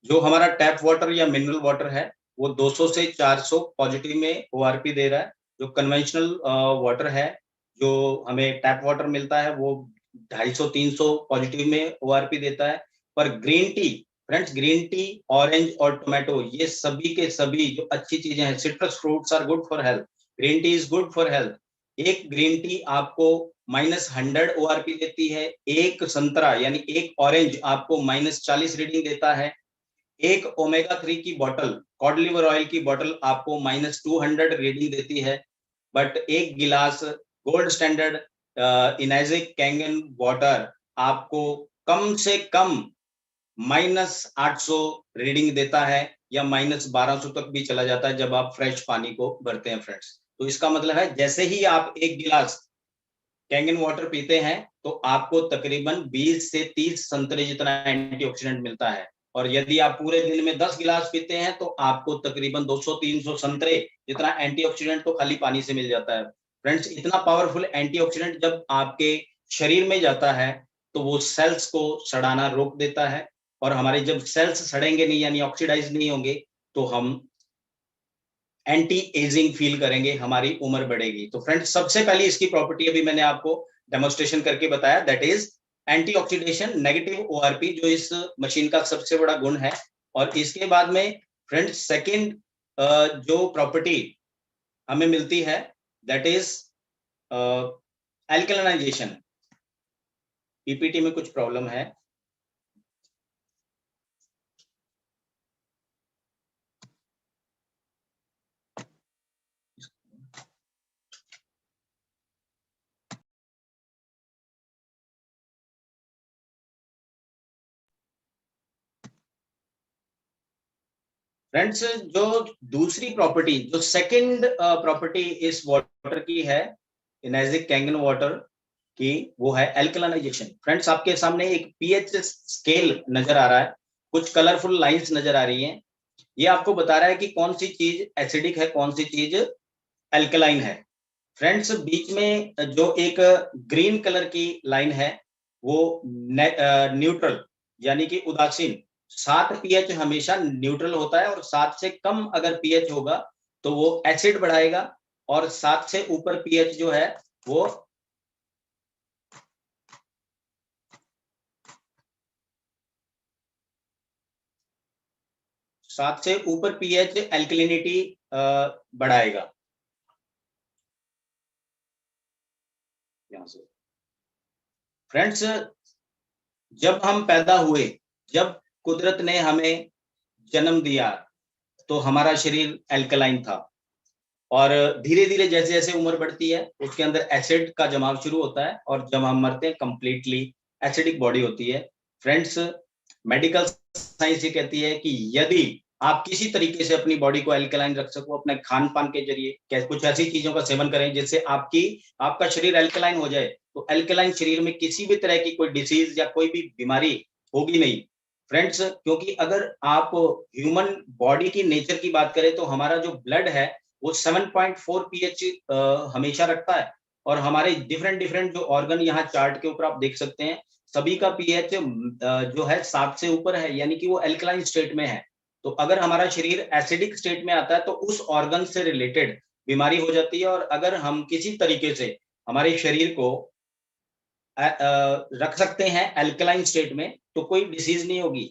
जो हमारा टैप वाटर या मिनरल वाटर है वो 200 से 400 पॉजिटिव में ओआरपी दे रहा है। जो कन्वेंशनल वाटर है, जो हमें टैप वाटर मिलता है, वो 250-300 पॉजिटिव में ओआरपी देता है। पर green tea, friends, green tea, orange और टोमेटो, ये सभी के सभी जो अच्छी चीजें हैं, citrus fruits are good for health, green tea is good for health. एक ग्रीन टी आपको -100 ओआरपी देती है। एक संतरा यानी एक ऑरेंज आपको -40 रीडिंग देता है। एक ओमेगा 3 की बोतल, कॉड लिवर ऑयल की बोतल, आपको -200 रीडिंग देती है। बट एक गिलास गोल्ड स्टैंडर्ड इनाजिक कैंगन वाटर आपको कम से कम -800 रीडिंग देता है, या -1200 तक भी चला जाता है जब आप फ्रेश पानी को भरते हैं। फ्रेंड्स, तो इसका मतलब है जैसे ही आप एक गिलास कैंगन वाटर पीते हैं तो आपको तकरीबन 20 से 30 संतरे जितना एंटीऑक्सीडेंट मिलता है। और यदि आप पूरे दिन में 10 गिलास पीते हैं तो आपको तकरीबन 200-300 संतरे जितना एंटीऑक्सीडेंट तो खाली पानी से मिल जाता है। फ्रेंड्स, इतना पावरफुल एंटीऑक्सीडेंट जब आपके शरीर में जाता है तो वो सेल्स को सड़ाना रोक देता है। और हमारे जब सेल्स सड़ेंगे नहीं यानी ऑक्सीडाइज नहीं होंगे तो हम एंटी एजिंग फील करेंगे, हमारी उम्र बढ़ेगी। तो फ्रेंड्स, सबसे पहली इसकी प्रॉपर्टी अभी मैंने आपको डेमोन्स्ट्रेशन करके बताया, that is anti oxidation negative ORP, जो इस मशीन का सबसे बड़ा गुण है। और इसके बाद में फ्रेंड्स सेकंड जो प्रॉपर्टी हमें मिलती है दैट इज एल्कलाइजेशन। पीपीटी में कुछ प्रॉब्लम है। फ्रेंड्स, जो दूसरी प्रॉपर्टी, जो सेकंड प्रॉपर्टी इस वाटर की है, इनाजिक कैंगन वाटर की, वो है एल्कलाइजेशन। फ्रेंड्स, आपके सामने एक पीएच स्केल नजर आ रहा है, कुछ कलरफुल लाइंस नजर आ रही हैं। ये आपको बता रहा है कि कौन सी चीज एसिडिक है, कौन सी चीज एल्कलाइन है। फ्रेंड्स, बीच में जो एक ग्रीन कलर की लाइन है वो न्यूट्रल यानी कि उदासीन। 7 पीएच हमेशा न्यूट्रल होता है, और 7 से कम अगर पीएच होगा तो वो एसिड बढ़ाएगा, और 7 से ऊपर पीएच जो है वो 7 से ऊपर पीएच एल्कलिनिटी बढ़ाएगा। यहां से फ्रेंड्स, जब हम पैदा हुए, जब कुदरत ने हमें जन्म दिया, तो हमारा शरीर एल्कलाइन था। और धीरे धीरे जैसे जैसे उम्र बढ़ती है उसके अंदर एसिड का जमाव शुरू होता है, और जब हम मरते हैं कंप्लीटली एसिडिक बॉडी होती है। फ्रेंड्स, मेडिकल साइंस ये कहती है कि यदि आप किसी तरीके से अपनी बॉडी को एल्कलाइन रख सको, अपने खान पान के जरिए कुछ ऐसी चीजों का सेवन करें जिससे आपका शरीर एल्कलाइन हो जाए, तो एल्कलाइन शरीर में किसी भी तरह की कोई डिसीज या कोई भी बीमारी होगी नहीं। फ्रेंड्स, क्योंकि अगर आप ह्यूमन बॉडी की नेचर की बात करें तो हमारा जो ब्लड है वो 7.4 पीएच हमेशा रखता है। और हमारे डिफरेंट डिफरेंट जो ऑर्गन यहाँ चार्ट के ऊपर आप देख सकते हैं, सभी का पीएच जो है 7 से ऊपर है, यानी कि वो एल्कलाइन स्टेट में है। तो अगर हमारा शरीर एसिडिक स्टेट में आता है तो उस ऑर्गन से रिलेटेड बीमारी हो जाती है। और अगर हम किसी तरीके से हमारे शरीर को रख सकते हैं एल्कलाइन स्टेट में तो कोई डिसीज नहीं होगी।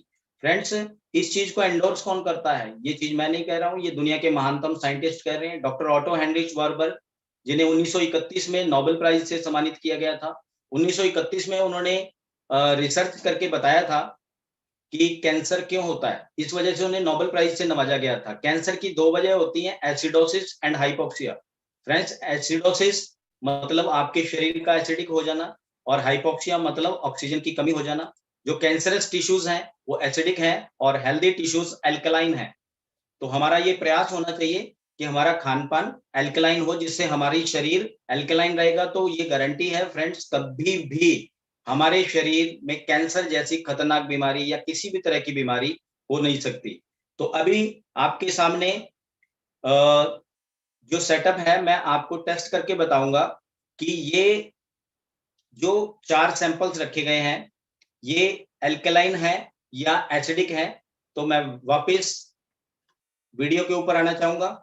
फ्रेंड्स, इस चीज को एंडोर्स कौन करता है? ये चीज मैं नहीं कह रहा हूँ, ये दुनिया के महानतम साइंटिस्ट कह रहे हैं, डॉक्टर ऑटो हेनरिच वार्बर, जिन्हें 1931 में नोबेल प्राइज से सम्मानित किया गया था। 1931 में उन्होंने रिसर्च करके बताया था कि कैंसर क्यों होता है, इस वजह से उन्हें नोबेल प्राइज से नवाजा गया था। कैंसर की 2 वजह होती हैं, acidosis and hypoxia. Friends, acidosis मतलब आपके शरीर का एसिडिक हो जाना, और हाइपोक्सिया मतलब ऑक्सीजन की कमी हो जाना। जो कैंसरस टिश्यूज हैं वो एसिडिक हैं, और हेल्दी टिश्यूज एल्कलाइन हैं। तो हमारा ये प्रयास होना चाहिए कि हमारा खान पान एल्कलाइन हो, जिससे हमारी शरीर एल्कलाइन रहेगा। तो ये गारंटी है फ्रेंड्स, कभी भी हमारे शरीर में कैंसर जैसी खतरनाक बीमारी या किसी भी तरह की बीमारी हो नहीं सकती। तो अभी आपके सामने जो सेटअप है मैं आपको टेस्ट करके बताऊंगा कि ये जो 4 सैंपल्स रखे गए हैं ये एल्कलाइन है या एसिडिक है। तो मैं वापस वीडियो के ऊपर आना चाहूंगा।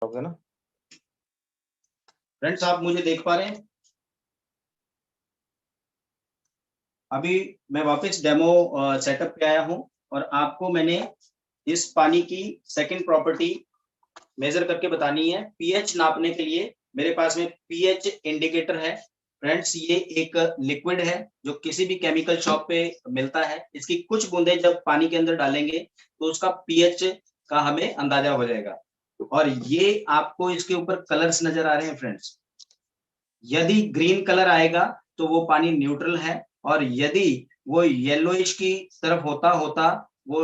ओके ना फ्रेंड्स, आप मुझे देख पा रहे हैं? अभी मैं वापस डेमो सेटअप पे आया हूं और आपको मैंने इस पानी की सेकंड प्रॉपर्टी मेजर करके बतानी है। पीएच नापने के लिए मेरे पास में पीएच इंडिकेटर है। फ्रेंड्स, ये एक लिक्विड है जो किसी भी केमिकल शॉप पे मिलता है। इसकी कुछ बूंदे जब पानी के अंदर डालेंगे तो उसका पीएच का हमें अंदाजा हो जाएगा। और ये आपको इसके ऊपर कलर्स नजर आ रहे हैं फ्रेंड्स। यदि ग्रीन कलर आएगा तो वो पानी न्यूट्रल है, और यदि वो येलोइश की तरफ होता होता वो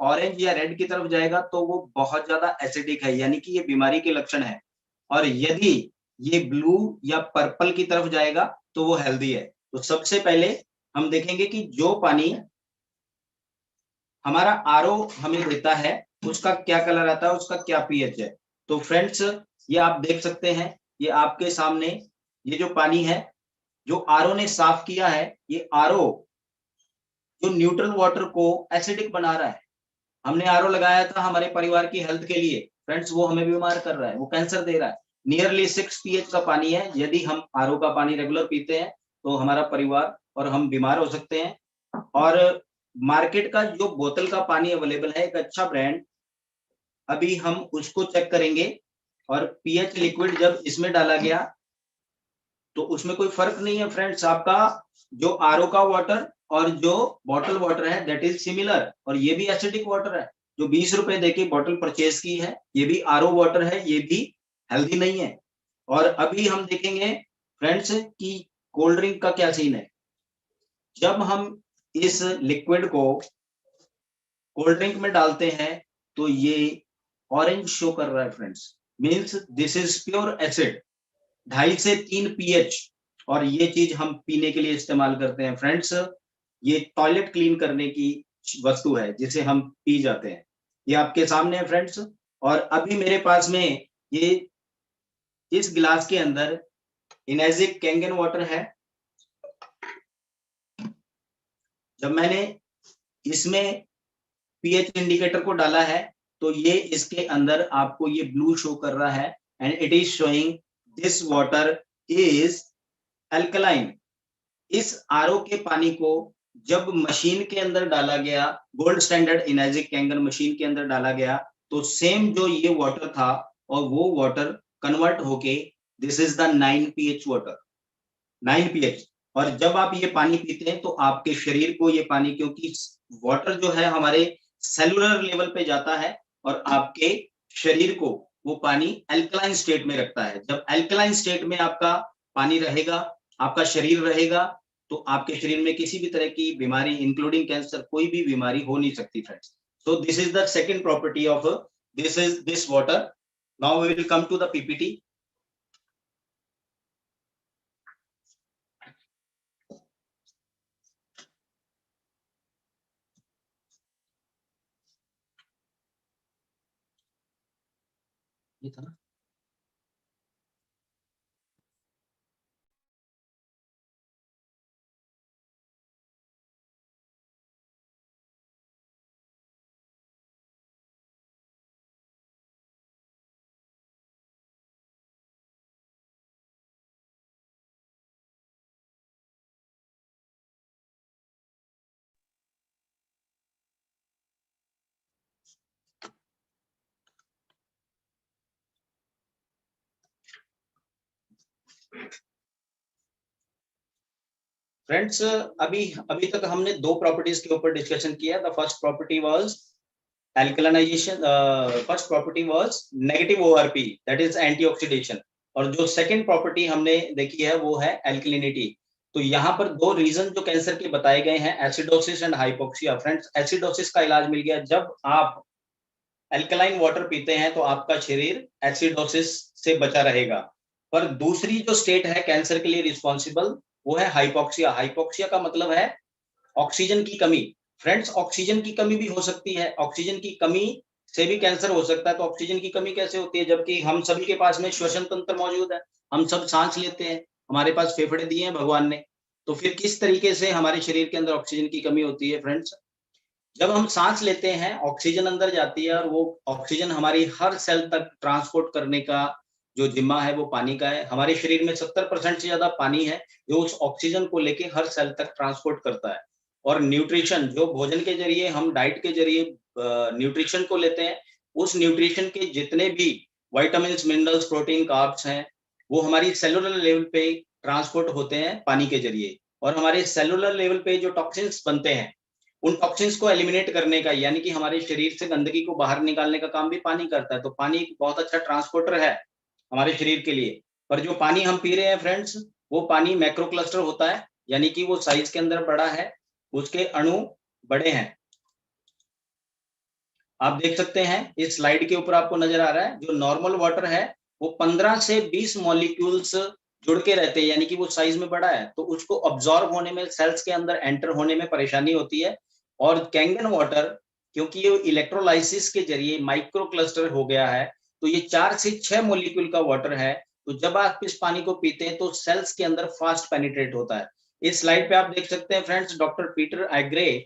ऑरेंज या रेड की तरफ जाएगा तो वो बहुत ज्यादा एसिडिक है, यानी कि ये बीमारी के लक्षण है। और यदि ये ब्लू या पर्पल की तरफ जाएगा तो वो हेल्दी है। तो सबसे पहले हम देखेंगे कि जो पानी हमारा आरओ हमें देता है उसका क्या कलर आता है, उसका क्या पीएच है। तो फ्रेंड्स, ये आप देख सकते हैं, ये आपके सामने ये जो पानी है जो आरओ ने साफ किया है, ये आरओ जो न्यूट्रल वाटर को एसिडिक बना रहा है। हमने आरओ लगाया था हमारे परिवार की हेल्थ के लिए फ्रेंड्स, वो हमें बीमार कर रहा है, वो कैंसर दे रहा है। नियरली 6 पीएच का पानी है। यदि हम आरओ का पानी रेगुलर पीते हैं तो हमारा परिवार और हम बीमार हो सकते हैं। और मार्केट का जो बोतल का पानी अवेलेबल है, एक अच्छा ब्रांड, अभी हम उसको चेक करेंगे। और पीएच लिक्विड जब इसमें डाला गया तो उसमें कोई फर्क नहीं है फ्रेंड्स। आपका जो आरओ का वाटर और जो बॉटल वाटर है दैट इज सिमिलर, और ये भी एसिडिक वाटर है। जो 20 रुपए देके बॉटल परचेज की है ये भी आरओ वाटर है, ये भी हेल्दी नहीं है। और अभी हम देखेंगे फ्रेंड्स कि कोल्ड ड्रिंक का क्या सीन है। जब हम इस लिक्विड को कोल्ड ड्रिंक में डालते हैं तो ये ऑरेंज शो कर रहा है friends, means this is pure acid, 2.5 से 3 पीएच। और ये चीज हम पीने के लिए इस्तेमाल करते हैं फ्रेंड्स। ये टॉयलेट क्लीन करने की वस्तु है जिसे हम पी जाते हैं। ये आपके सामने है फ्रेंड्स। और अभी मेरे पास में ये इस गिलास के अंदर इनेजिक कैंगन वाटर है। जब मैंने इसमें पीएच इंडिकेटर को डाला है तो ये इसके अंदर आपको ये ब्लू शो कर रहा है, and it is showing this water is alkaline. इस आरओ के पानी को जब मशीन के अंदर डाला गया, गोल्ड स्टैंडर्ड इनेजिक कैंगन मशीन के अंदर डाला गया, तो सेम जो ये वाटर था और वो वाटर कन्वर्ट होके this is the 9 pH water, 9 pH. और जब आप ये पानी पीते हैं तो आपके शरीर को ये पानी, क्योंकि वाटर जो है हमारे सेलुलर लेवल पे जाता है और आपके शरीर को वो पानी अल्कलाइन स्टेट में रखता है। जब अल्कलाइन स्टेट में आपका पानी रहेगा, आपका शरीर रहेगा, तो आपके शरीर में किसी भी तरह की बीमारी इंक्लूडिंग कैंसर कोई भी बीमारी हो नहीं सकती friends. So this is the second property of this water. Now we will come to the PPT. ये था ना। फ्रेंड्स, अभी तक हमने दो प्रॉपर्टीज के ऊपर डिस्कशन किया। The first property was alkalisation, first property was negative ORP, that is antioxidation. और जो सेकंड प्रॉपर्टी हमने देखी है वो है एल्कलिनिटी। तो यहाँ पर दो रीजन जो कैंसर के बताए गए हैं, acidosis and hypoxia. Friends, acidosis का इलाज मिल गया, जब आप अल्कलाइन वाटर पीते हैं तो आपका शरीर एसिडोसिस से बचा रहेगा। पर दूसरी जो स्टेट है कैंसर के लिए रिस्पॉन्सिबल, वो है हाइपोक्सिया। हाइपोक्सिया का मतलब है ऑक्सीजन की कमी। फ्रेंड्स, ऑक्सीजन की कमी भी हो सकती है, ऑक्सीजन की कमी से भी कैंसर हो सकता है। तो ऑक्सीजन की कमी कैसे होती है, जबकि हम सभी के पास में श्वसन तंत्र मौजूद है, हम सब सांस लेते हैं, हमारे पास फेफड़े दिए हैं भगवान ने। तो फिर किस तरीके से हमारे शरीर के अंदर ऑक्सीजन की कमी होती है? फ्रेंड्स, जब हम सांस लेते हैं ऑक्सीजन अंदर जाती है, और वो ऑक्सीजन हमारी हर सेल तक ट्रांसपोर्ट करने का जो जिम्मा है वो पानी का है। हमारे शरीर में 70% से ज्यादा पानी है जो उस ऑक्सीजन को लेके हर सेल तक ट्रांसपोर्ट करता है। और न्यूट्रिशन, जो भोजन के जरिए हम डाइट के जरिए न्यूट्रिशन को लेते हैं, उस न्यूट्रिशन के जितने भी विटामिन, मिनरल्स, प्रोटीन, कार्ब्स हैं, वो हमारी सेलुलर लेवल पे ट्रांसपोर्ट होते हैं पानी के जरिए। और हमारे सेलुलर लेवल पे जो टॉक्सिन्स बनते हैं, उन टॉक्सिन्स को एलिमिनेट करने का, यानी कि हमारे शरीर से गंदगी को बाहर निकालने का काम भी पानी करता है। तो पानी एक बहुत अच्छा ट्रांसपोर्टर है हमारे शरीर के लिए। पर जो पानी हम पी रहे हैं फ्रेंड्स, वो पानी मैक्रो क्लस्टर होता है, यानी कि वो साइज के अंदर बड़ा है, उसके अणु बड़े हैं। आप देख सकते हैं इस स्लाइड के ऊपर आपको नजर आ रहा है, जो नॉर्मल वाटर है वो 15 से 20 मॉलिक्यूल्स जुड़ के रहते हैं, यानी कि वो साइज में बड़ा है, तो उसको अब्सॉर्ब होने में, सेल्स के अंदर एंटर होने में परेशानी होती है। और कैंगन वाटर, क्योंकि ये इलेक्ट्रोलाइसिस के जरिए माइक्रो क्लस्टर हो गया है, तो ये 4 से 6 मॉलिक्यूल का वाटर है। तो जब आप इस पानी को पीते हैं तो सेल्स के अंदर फास्ट पेनिट्रेट होता है। इस स्लाइड पे आप देख सकते हैं फ्रेंड्स, डॉक्टर पीटर एग्रे,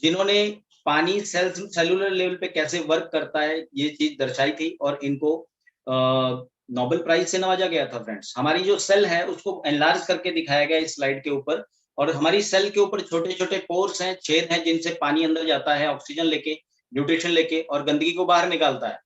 जिन्होंने पानी सेलुलर लेवल पे कैसे वर्क करता है ये चीज दर्शाई थी, और इनको नोबेल प्राइज से नवाजा गया था। फ्रेंड्स, हमारी जो सेल है उसको एनलार्ज करके दिखाया गया इस स्लाइड के ऊपर, और हमारी सेल के ऊपर छोटे छोटे पोर्स हैं, छेद हैं, जिनसे पानी अंदर जाता है ऑक्सीजन लेके, न्यूट्रिशन लेके, और गंदगी को बाहर निकालता है।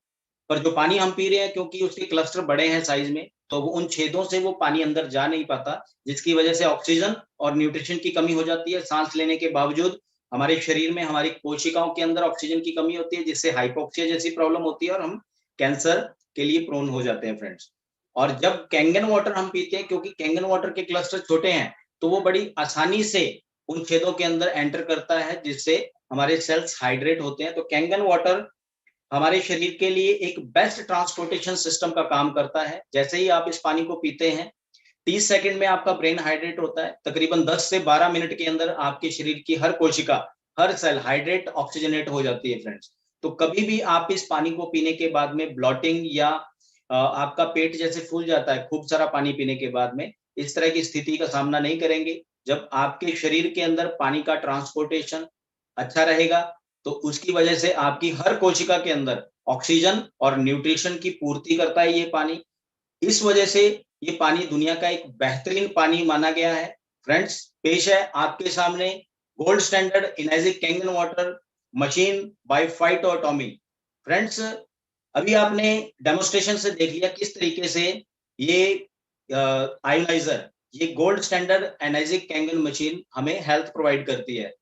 पर जो पानी हम पी रहे हैं, क्योंकि उसके क्लस्टर बड़े हैं साइज में, तो वो उन छेदों से वो पानी अंदर जा नहीं पाता, जिसकी वजह से ऑक्सीजन और न्यूट्रिशन की कमी हो जाती है। सांस लेने के बावजूद हमारे शरीर में, हमारी कोशिकाओं के अंदर ऑक्सीजन की कमी होती है, जिससे हाइपोक्सिया जैसी प्रॉब्लम होती है और हम कैंसर के लिए प्रोन हो जाते हैं फ्रेंड्स। और जब कैंगन वाटर हम पीते हैं, क्योंकि कैंगन वाटर के क्लस्टर छोटे हैं, तो वो बड़ी आसानी से उन छेदों के अंदर एंटर करता है, जिससे हमारे सेल्स हाइड्रेट होते हैं। तो कैंगन वाटर हमारे शरीर के लिए एक बेस्ट ट्रांसपोर्टेशन सिस्टम का काम करता है। जैसे ही आप इस पानी को पीते हैं, 30 सेकंड में आपका ब्रेन हाइड्रेट होता है। तकरीबन 10 से 12 मिनट के अंदर आपके शरीर की हर कोशिका, हर सेल हाइड्रेट, ऑक्सीजनेट हो जाती है फ्रेंड्स। तो कभी भी आप इस पानी को पीने के बाद में ब्लॉटिंग या आपका पेट जैसे फूल जाता है खूब सारा पानी पीने के बाद में, इस तरह की स्थिति का सामना नहीं करेंगे। जब आपके शरीर के अंदर पानी का ट्रांसपोर्टेशन अच्छा रहेगा, तो उसकी वजह से आपकी हर कोशिका के अंदर ऑक्सीजन और न्यूट्रिशन की पूर्ति करता है ये पानी। इस वजह से ये पानी दुनिया का एक बेहतरीन पानी माना गया है। फ्रेंड्स, पेश है आपके सामने gold standard Enagic Kangen water machine by फाइट और टॉमी। फ्रेंड्स, अभी आपने डेमोस्ट्रेशन से देख लिया किस तरीके से ये आयोनाइजर, ये gold standard energic Kangen machine हमें हेल्थ प्रोवाइड करती है।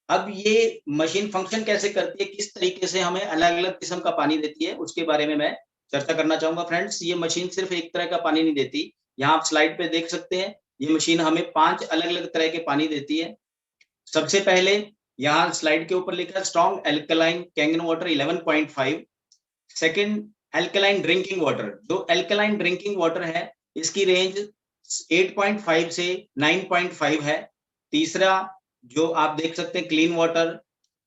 अब ये मशीन फंक्शन कैसे करती है, किस तरीके से हमें अलग अलग किस्म का पानी देती है, उसके बारे में मैं चर्चा करना चाहूंगा। फ्रेंड्स, ये मशीन सिर्फ एक तरह का पानी नहीं देती। यहाँ आप स्लाइड पे देख सकते हैं, ये मशीन हमें 5 अलग अलग तरह के पानी देती है। सबसे पहले यहाँ स्लाइड के ऊपर लिखा है strong alkaline Kangen water 11.5। Second, alkaline drinking water. जो एल्कलाइन ड्रिंकिंग वाटर है, इसकी रेंज 8.5 से 9.5 है। तीसरा, जो आप देख सकते हैं, clean water,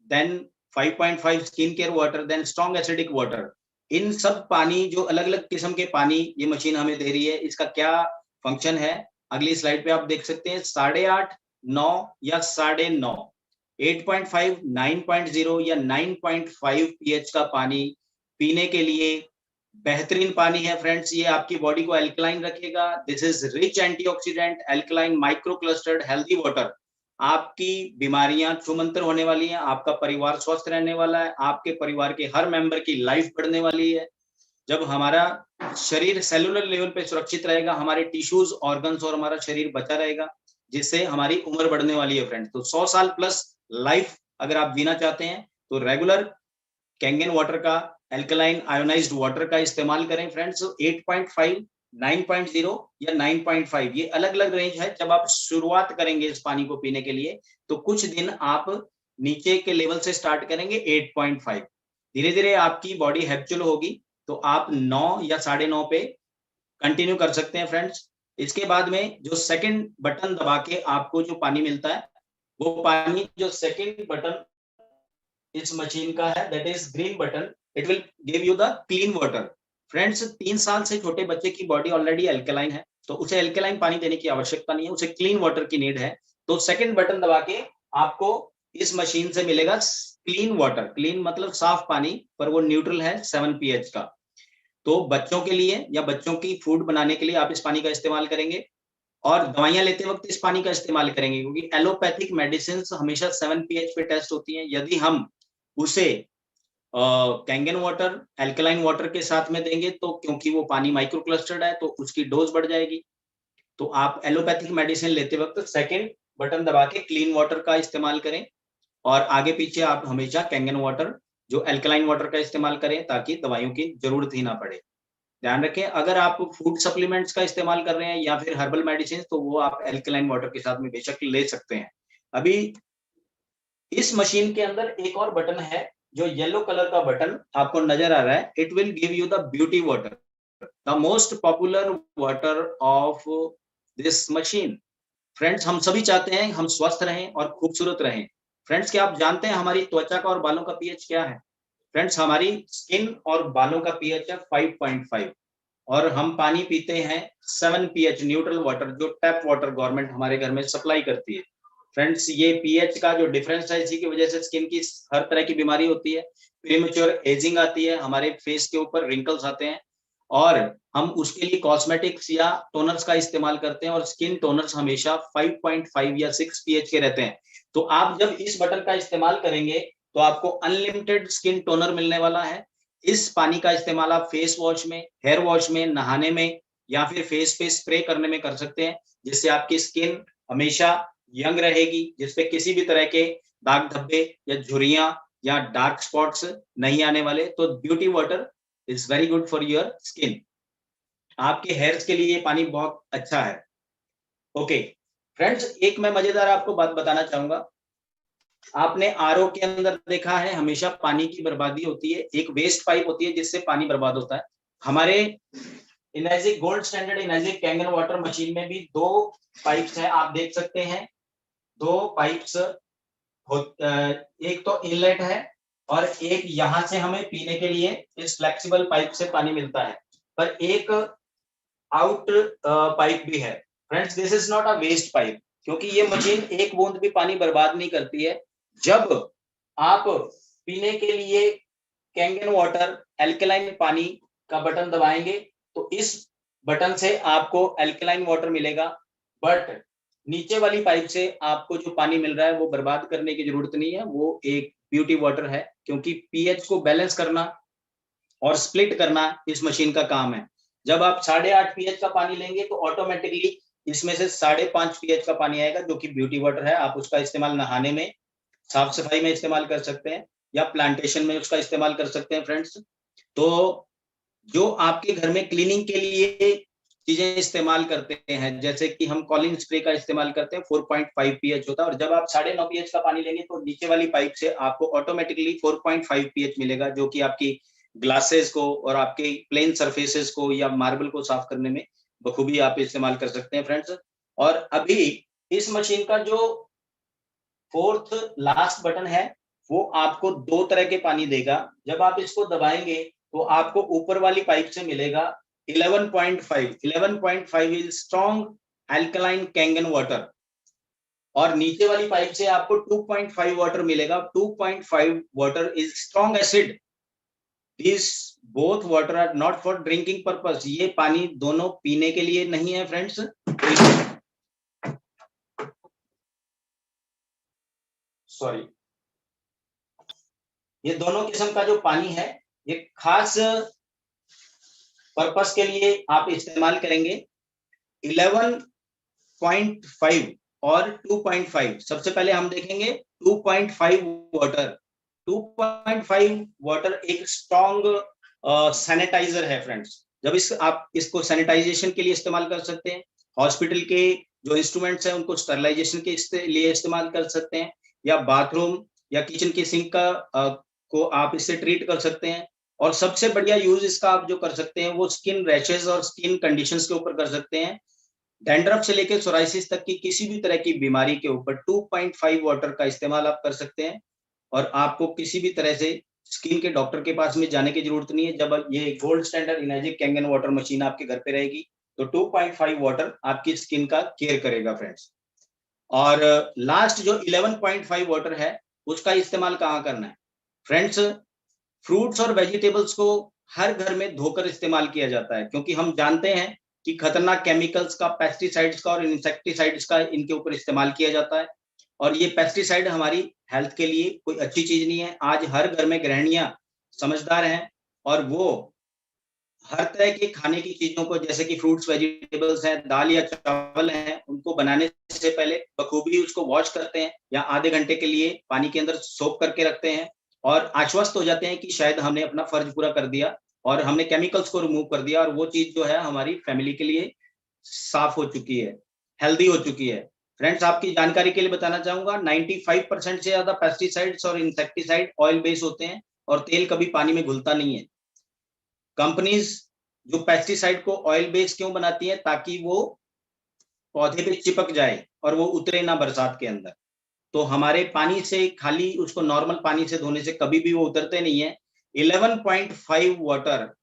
then 5.5 skin care water, then strong acidic water. इन सब पानी, जो अलग अलग किस्म के पानी ये मशीन हमें दे रही है, इसका क्या फंक्शन है, अगली स्लाइड पे आप देख सकते हैं। 8.5, 9 या 9.5, 8.5, 9.0 या 9.5 pH का पानी पीने के लिए बेहतरीन पानी है। फ्रेंड्स, ये आपकी बॉडी को एल्कलाइन रखेगा। This is rich antioxidant, alkaline, micro clustered, healthy water. आपकी बीमारियां छूमंतर होने वाली हैं, आपका परिवार स्वस्थ रहने वाला है, आपके परिवार के हर मेंबर की लाइफ बढ़ने वाली है। जब हमारा शरीर सेलुलर लेवल पे सुरक्षित रहेगा, हमारे टिश्यूज, ऑर्गन्स और हमारा शरीर बचा रहेगा, जिससे हमारी उम्र बढ़ने वाली है फ्रेंड्स। तो 100 साल प्लस लाइफ अगर आप जीना चाहते हैं तो रेगुलर कैंगन वाटर का, एल्कलाइन आयोनाइज्ड वाटर का इस्तेमाल करें फ्रेंड्स। 8.5, 9.0 या 9.5 ये अलग अलग रेंज है। जब आप शुरुआत करेंगे इस पानी को पीने के लिए तो कुछ दिन आप नीचे के लेवल से स्टार्ट करेंगे 8.5, धीरे धीरे आपकी बॉडी हैबिचुअल होगी तो आप 9 या 9.5 पे कंटिन्यू कर सकते हैं फ्रेंड्स। इसके बाद में जो सेकंड बटन दबा के आपको जो पानी मिलता है, वो पानी जो सेकंड बटन इस मशीन का है, that is green button, it will give you the clean water. Friends 3 साल से छोटे बच्चे की बॉडी ऑलरेडी अल्कलाइन है, तो उसे अल्कलाइन पानी देने की आवश्यकता नहीं है, उसे क्लीन वाटर की नीड है। तो सेकंड बटन दबा के आपको इस मशीन से मिलेगा क्लीन वाटर। क्लीन मतलब साफ पानी, पर वो न्यूट्रल है 7 pH का। तो बच्चों के लिए या बच्चों की फूड बनाने के लिए आप इस पानी का इस्तेमाल करेंगे, और दवाइयां लेते वक्त इस पानी का इस्तेमाल करेंगे, क्योंकि एलोपैथिक मेडिसिन हमेशा 7 pH पे टेस्ट होती हैं। यदि हम उसे कैंगन वाटर, एल्कलाइन वाटर के साथ में देंगे तो क्योंकि वो पानी माइक्रो क्लस्टर्ड है तो उसकी डोज बढ़ जाएगी। तो आप एलोपैथिक मेडिसिन लेते वक्त सेकंड बटन दबा के क्लीन वाटर का इस्तेमाल करें, और आगे पीछे आप हमेशा कैंगन वाटर जो एल्कलाइन वाटर का इस्तेमाल करें, ताकि दवाइयों की जरूरत ही ना पड़े। ध्यान रखें, अगर आप फूड सप्लीमेंट्स का इस्तेमाल कर रहे हैं या फिर हर्बल मेडिसिन, तो वो आप एल्कलाइन वाटर के साथ में बेशक ले सकते हैं। अभी इस मशीन के अंदर एक और बटन है, जो येलो कलर का बटन आपको नजर आ रहा है, it will give you the beauty water, the most popular water of this machine. Friends हम सभी चाहते हैं हम स्वस्थ रहें और खूबसूरत रहें। फ्रेंड्स क्या आप जानते हैं हमारी त्वचा का और बालों का पीएच क्या है? फ्रेंड्स हमारी स्किन और बालों का पीएच है 5.5, और हम पानी पीते हैं 7 pH न्यूट्रल वाटर, जो टैप वाटर गवर्नमेंट हमारे घर में सप्लाई करती है। फ्रेंड्स ये पीएच का जो डिफरेंस है, इसी की वजह से स्किन की हर तरह की बीमारी होती है, प्रीमेच्योर एजिंग आती है, हमारे फेस के ऊपर रिंकल्स आते हैं, और हम उसके लिए कॉस्मेटिक्स या टोनर्स का इस्तेमाल करते हैं, और स्किन टोनर्स हमेशा 5.5 या 6 pH के रहते हैं। तो आप जब इस बटन का इस्तेमाल करेंगे तो आपको अनलिमिटेड स्किन टोनर मिलने वाला है। इस पानी का इस्तेमाल आप फेस वॉश में, हेयर वॉश में, नहाने में या फिर फेस पे स्प्रे करने में कर सकते हैं, जिससे आपकी स्किन हमेशा यंग रहेगी, जिसपे किसी भी तरह के दाग धब्बे या झुर्रियां या डार्क स्पॉट्स नहीं आने वाले। तो beauty water is very good for your skin. आपके हेयर्स के लिए ये पानी बहुत अच्छा है। ओके फ्रेंड्स, एक मैं मजेदार आपको बात बताना चाहूंगा। आपने आरओ के अंदर देखा है हमेशा पानी की बर्बादी होती है, एक वेस्ट पाइप होती है जिससे पानी बर्बाद होता है। हमारे Enagic gold standard Enagic Kangen water machine में भी दो पाइप्स हैं, आप देख सकते हैं। दो पाइप्स, एक तो इनलेट है और एक यहां से हमें पीने के लिए इस फ्लेक्सिबल पाइप से पानी मिलता है, पर एक आउट पाइप भी है। Friends this is not a waste pipe, क्योंकि ये मशीन एक बूंद भी पानी बर्बाद नहीं करती है। जब आप पीने के लिए कैंगन वाटर एल्कलाइन पानी का बटन दबाएंगे तो इस बटन से आपको एल्कलाइन वाटर मिलेगा, बट नीचे वाली पाइप से आपको जो पानी मिल रहा है वो बर्बाद करने की जरूरत नहीं है, वो एक ब्यूटी वाटर है, क्योंकि पीएच को बैलेंस करना और स्प्लिट करना इस मशीन का काम है। जब आप 8.5 pH का पानी लेंगे तो ऑटोमेटिकली इसमें से 5.5 pH का पानी आएगा, जो कि ब्यूटी वाटर है। आप उसका इस्तेमाल नहाने में, साफ सफाई में इस्तेमाल कर सकते हैं, या प्लांटेशन में उसका इस्तेमाल कर सकते हैं फ्रेंड्स। तो जो आपके घर में क्लीनिंग के लिए चीजें इस्तेमाल करते हैं, जैसे कि हम कॉलिन स्प्रे का इस्तेमाल करते हैं, 4.5 pH होता है, और जब आप 9.5 pH का पानी लेंगे तो नीचे वाली पाइप से आपको ऑटोमेटिकली 4.5 pH मिलेगा, जो कि आपकी ग्लासेस को और आपके प्लेन सरफेसेस को या मार्बल को साफ करने में बखूबी आप इस्तेमाल कर सकते हैं फ्रेंड्स। और अभी इस मशीन का जो फोर्थ लास्ट बटन है, वो आपको दो तरह के पानी देगा। जब आप इसको दबाएंगे तो आपको ऊपर वाली पाइप से मिलेगा 11.5 is strong alkaline Kangen water, और नीचे वाली पाइप से आपको 2.5 वाटर मिलेगा। 2.5 water is strong acid. This both water are not for drinking purpose. ये पानी दोनों पीने के लिए नहीं है फ्रेंड्स। सॉरी, ये दोनों किस्म का जो पानी है, ये खास पर्पस के लिए आप इस्तेमाल करेंगे 11.5 और 2.5। सबसे पहले हम देखेंगे 2.5 वाटर। 2.5 वाटर एक स्ट्रॉन्ग सैनिटाइजर है फ्रेंड्स। जब आप इसको सैनिटाइजेशन के लिए इस्तेमाल कर सकते हैं, हॉस्पिटल के जो इंस्ट्रूमेंट्स हैं उनको स्टरलाइजेशन के लिए इस्तेमाल कर सकते हैं, या बाथरूम या किचन की सिंक को आप इससे ट्रीट कर सकते हैं। और सबसे बढ़िया यूज इसका आप जो कर सकते हैं वो स्किन रैशेज और स्किन कंडीशंस के ऊपर कर सकते हैं। डैंड्रफ से लेकर सोराइसिस तक की किसी भी तरह की बीमारी के ऊपर 2.5 वाटर का इस्तेमाल आप कर सकते हैं, और आपको किसी भी तरह से स्किन के डॉक्टर के पास में जाने की जरूरत नहीं है। जब ये gold standard Enagic Kangen water machine आपके घर पे रहेगी तो 2.5 वाटर आपकी स्किन का केयर करेगा फ्रेंड्स। और लास्ट जो 11.5 वाटर है उसका इस्तेमाल कहाँ करना है फ्रेंड्स? फ्रूट्स और वेजिटेबल्स को हर घर में धोकर इस्तेमाल किया जाता है, क्योंकि हम जानते हैं कि खतरनाक केमिकल्स का, पेस्टिसाइड्स का और इंसेक्टिसाइड्स का इनके ऊपर इस्तेमाल किया जाता है। और ये पेस्टिसाइड हमारी हेल्थ के लिए कोई अच्छी चीज नहीं है। आज हर घर में गृहिणियां समझदार हैं और वो हर तरह के खाने की चीजों को, जैसे कि फ्रूट्स वेजिटेबल्स हैं, दाल या चावल हैं, उनको बनाने से पहले बखूबी उसको वॉश करते हैं या आधे घंटे के लिए पानी के अंदर सोक करके रखते हैं, और आश्वस्त हो जाते हैं कि शायद हमने अपना फर्ज पूरा कर दिया और हमने केमिकल्स को रिमूव कर दिया और वो चीज जो है हमारी फैमिली के लिए साफ हो चुकी है, हेल्दी हो चुकी है। फ्रेंड्स, आपकी जानकारी के लिए बताना चाहूंगा 95% से ज्यादा पेस्टिसाइड्स और इंसेक्टिसाइड ऑयल बेस होते हैं और तेल कभी पानी में घुलता नहीं है। कंपनीज जो पेस्टिसाइड को ऑयल बेस क्यों बनाती है? ताकि वो पौधे पे चिपक जाए और वो उतरे ना बरसात के अंदर। तो हमारे पानी से, खाली उसको नॉर्मल पानी से धोने से कभी भी वो उतरते नहीं है। 11.5 वाटर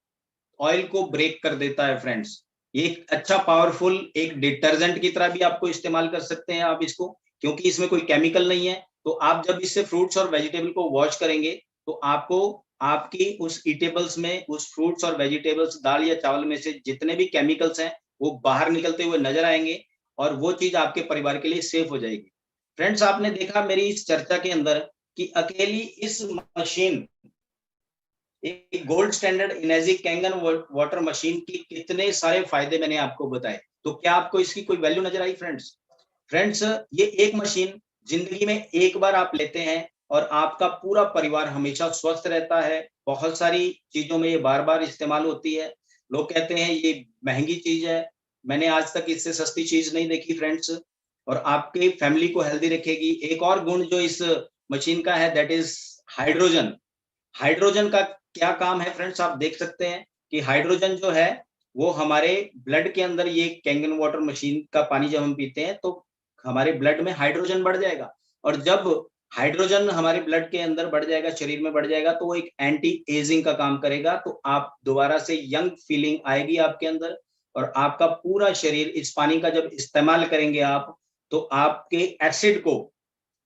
ऑयल को ब्रेक कर देता है फ्रेंड्स। ये एक अच्छा पावरफुल एक डिटर्जेंट की तरह भी आपको इस्तेमाल कर सकते हैं आप इसको, क्योंकि इसमें कोई केमिकल नहीं है। तो आप जब इससे फ्रूट्स और वेजिटेबल को वॉश करेंगे तो आपको आपकी उस ईटेबल्स में, उस फ्रूट्स और वेजिटेबल्स, दाल या चावल में से जितने भी केमिकल्स हैं वो बाहर निकलते हुए नजर आएंगे और वो चीज आपके परिवार के लिए सेफ हो जाएगी। फ्रेंड्स, आपने देखा मेरी इस चर्चा के अंदर कि अकेली इस मशीन, एक gold standard energy Kangen water machine की कितने सारे फायदे मैंने आपको बताए। तो क्या आपको इसकी कोई वैल्यू नजर आई फ्रेंड्स? फ्रेंड्स, ये एक मशीन जिंदगी में एक बार आप लेते हैं और आपका पूरा परिवार हमेशा स्वस्थ रहता है। बहुत सारी चीजों में ये बार बार इस्तेमाल होती है। लोग कहते हैं ये महंगी चीज है, मैंने आज तक इससे सस्ती चीज नहीं देखी फ्रेंड्स, और आपके फैमिली को हेल्दी रखेगी। एक और गुण जो इस मशीन का है दैट इज हाइड्रोजन। हाइड्रोजन का क्या काम है फ्रेंड्स? आप देख सकते हैं कि हाइड्रोजन जो है वो हमारे ब्लड के अंदर, ये कैंगन वाटर मशीन का पानी जब हम पीते हैं तो हमारे ब्लड में हाइड्रोजन बढ़ जाएगा, और जब हाइड्रोजन हमारे ब्लड के अंदर बढ़ जाएगा, शरीर में बढ़ जाएगा, तो वो एक एंटी एजिंग का काम करेगा। तो आप दोबारा से यंग फीलिंग आएगी आपके अंदर, और आपका पूरा शरीर इस पानी का जब इस्तेमाल करेंगे आप, तो आपके एसिड को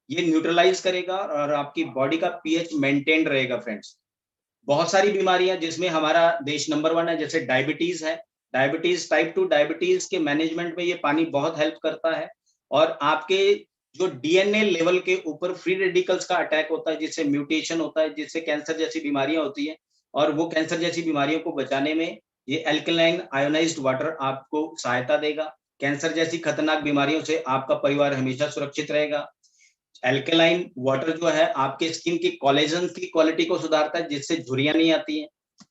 ये न्यूट्रलाइज करेगा और आपकी बॉडी का पीएच मेंटेन रहेगा फ्रेंड्स। बहुत सारी बीमारियां जिसमें हमारा देश नंबर 1 है, जैसे डायबिटीज है, डायबिटीज, टाइप 2 डायबिटीज के मैनेजमेंट में ये पानी बहुत हेल्प करता है। और आपके जो डीएनए लेवल के ऊपर फ्री रेडिकल्स का अटैक होता है, जिससे म्यूटेशन होता है, जिससे कैंसर जैसी बीमारियां होती है, और वो कैंसर जैसी बीमारियों को बचाने में ये एल्कलाइन आयोनाइज्ड वाटर आपको सहायता देगा। कैंसर जैसी खतरनाक बीमारियों से आपका परिवार हमेशा सुरक्षित रहेगा। एल्केलाइन वाटर जो है आपके स्किन की कोलेजन की क्वालिटी को सुधारता है, जिससे झुर्रियां नहीं आती हैं,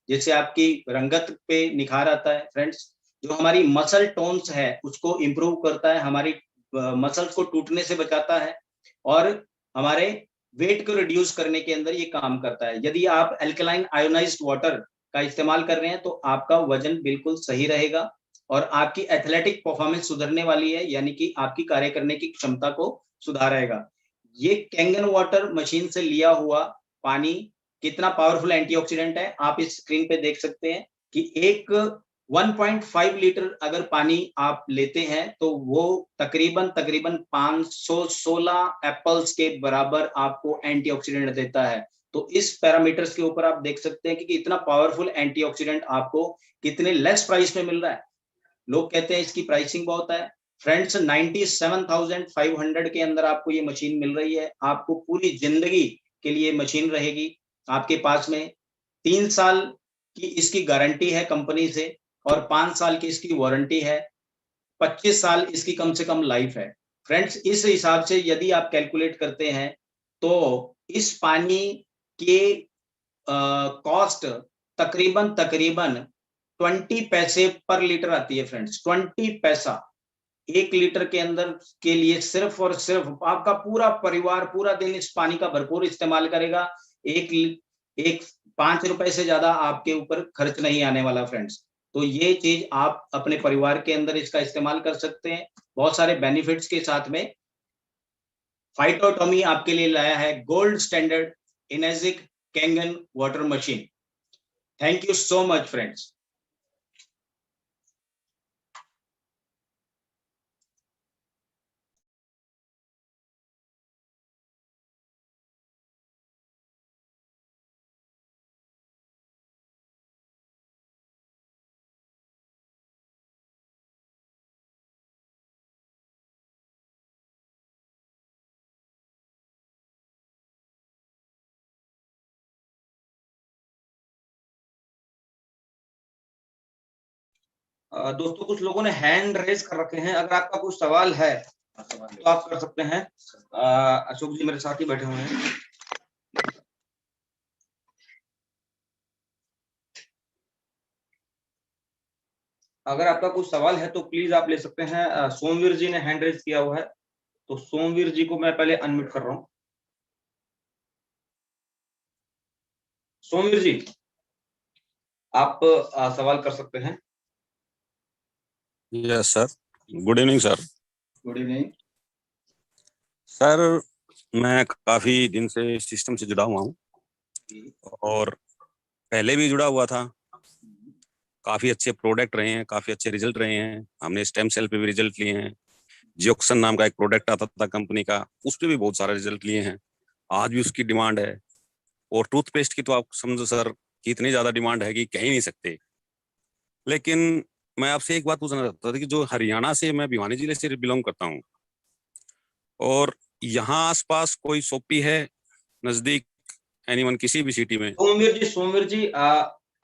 जिससे आपकी रंगत पे निखार आता है फ्रेंड्स। जो हमारी मसल टोन्स है उसको इम्प्रूव करता है, हमारी मसल्स को टूटने से बचाता है, और हमारे वेट को रिड्यूस करने के अंदर ये काम करता है। यदि आप एल्केलाइन आयोनाइज्ड वाटर का इस्तेमाल कर रहे हैं तो आपका वजन बिल्कुल सही रहेगा और आपकी एथलेटिक परफॉर्मेंस सुधरने वाली है, यानी कि आपकी कार्य करने की क्षमता को सुधारेगा। ये कैंगन वाटर मशीन से लिया हुआ पानी कितना पावरफुल एंटीऑक्सीडेंट है आप इस स्क्रीन पे देख सकते हैं कि एक 1.5 लीटर अगर पानी आप लेते हैं तो वो तकरीबन तकरीबन 516 एप्पल्स के बराबर आपको एंटीऑक्सीडेंट देता है। तो इस पैरामीटर्स के ऊपर आप देख सकते हैं कि इतना पावरफुल एंटीऑक्सीडेंट आपको कितने लेस प्राइस में मिल रहा है। लोग कहते हैं इसकी प्राइसिंग बहुत है फ्रेंड्स, 97,500 के अंदर आपको ये मशीन मिल रही है। आपको पूरी जिंदगी के लिए मशीन रहेगी आपके पास में। 3 साल की इसकी गारंटी है कंपनी से, और 5 साल की इसकी वारंटी है, 25 साल इसकी कम से कम लाइफ है। फ्रेंड्स, इस हिसाब से यदि आप कैलकुलेट करते हैं तो इस पानी के कॉस्ट तकरीबन 20 पैसे पर लीटर आती है फ्रेंड्स, 20 पैसा 1 लीटर के अंदर के लिए। सिर्फ और सिर्फ आपका पूरा परिवार पूरा दिन इस पानी का भरपूर इस्तेमाल करेगा। एक 5 रुपए से ज्यादा आपके ऊपर खर्च नहीं आने वाला फ्रेंड्स। तो ये चीज आप अपने परिवार के अंदर इसका इस्तेमाल कर सकते हैं बहुत सारे बेनिफिट्स के साथ में। फाइटोटॉमी आपके लिए लाया है gold standard इनेजिक Kangen water machine. Thank you so much friends. दोस्तों, कुछ लोगों ने हैंड रेज कर रखे हैं, अगर आपका कुछ सवाल है तो आप कर सकते हैं। अशोक जी मेरे साथ ही बैठे हुए हैं। अगर आपका कुछ सवाल है तो प्लीज आप ले सकते हैं। सोमवीर जी ने हैंड रेज किया हुआ है, तो सोमवीर जी को मैं पहले अनम्यूट कर रहा हूँ। सोमवीर जी, आप सवाल कर सकते हैं। Yes sir, good evening sir. Good evening sir, मैं काफी दिन से सिस्टम से जुड़ा हुआ हूँ और पहले भी जुड़ा हुआ था। काफी अच्छे प्रोडक्ट रहे हैं, काफी अच्छे रिजल्ट रहे हैं। हमने स्टेम सेल पे भी रिजल्ट लिए हैं। जियोक्सन नाम का एक प्रोडक्ट आता था कंपनी का, उस पे भी बहुत सारे रिजल्ट लिए हैं। आज भी उसकी डिमांड है। और टूथपेस्ट की तो आप समझो सर कि इतनी ज्यादा डिमांड है कि कह ही नहीं सकते। लेकिन मैं आपसे एक बात पूछना चाहता था कि जो हरियाणा से, मैं भिवानी जिले से बिलोंग करता हूँ, और यहाँ आसपास कोई शॉपी है नजदीक, एनीवन किसी भी सिटी में? सोमवीर जी,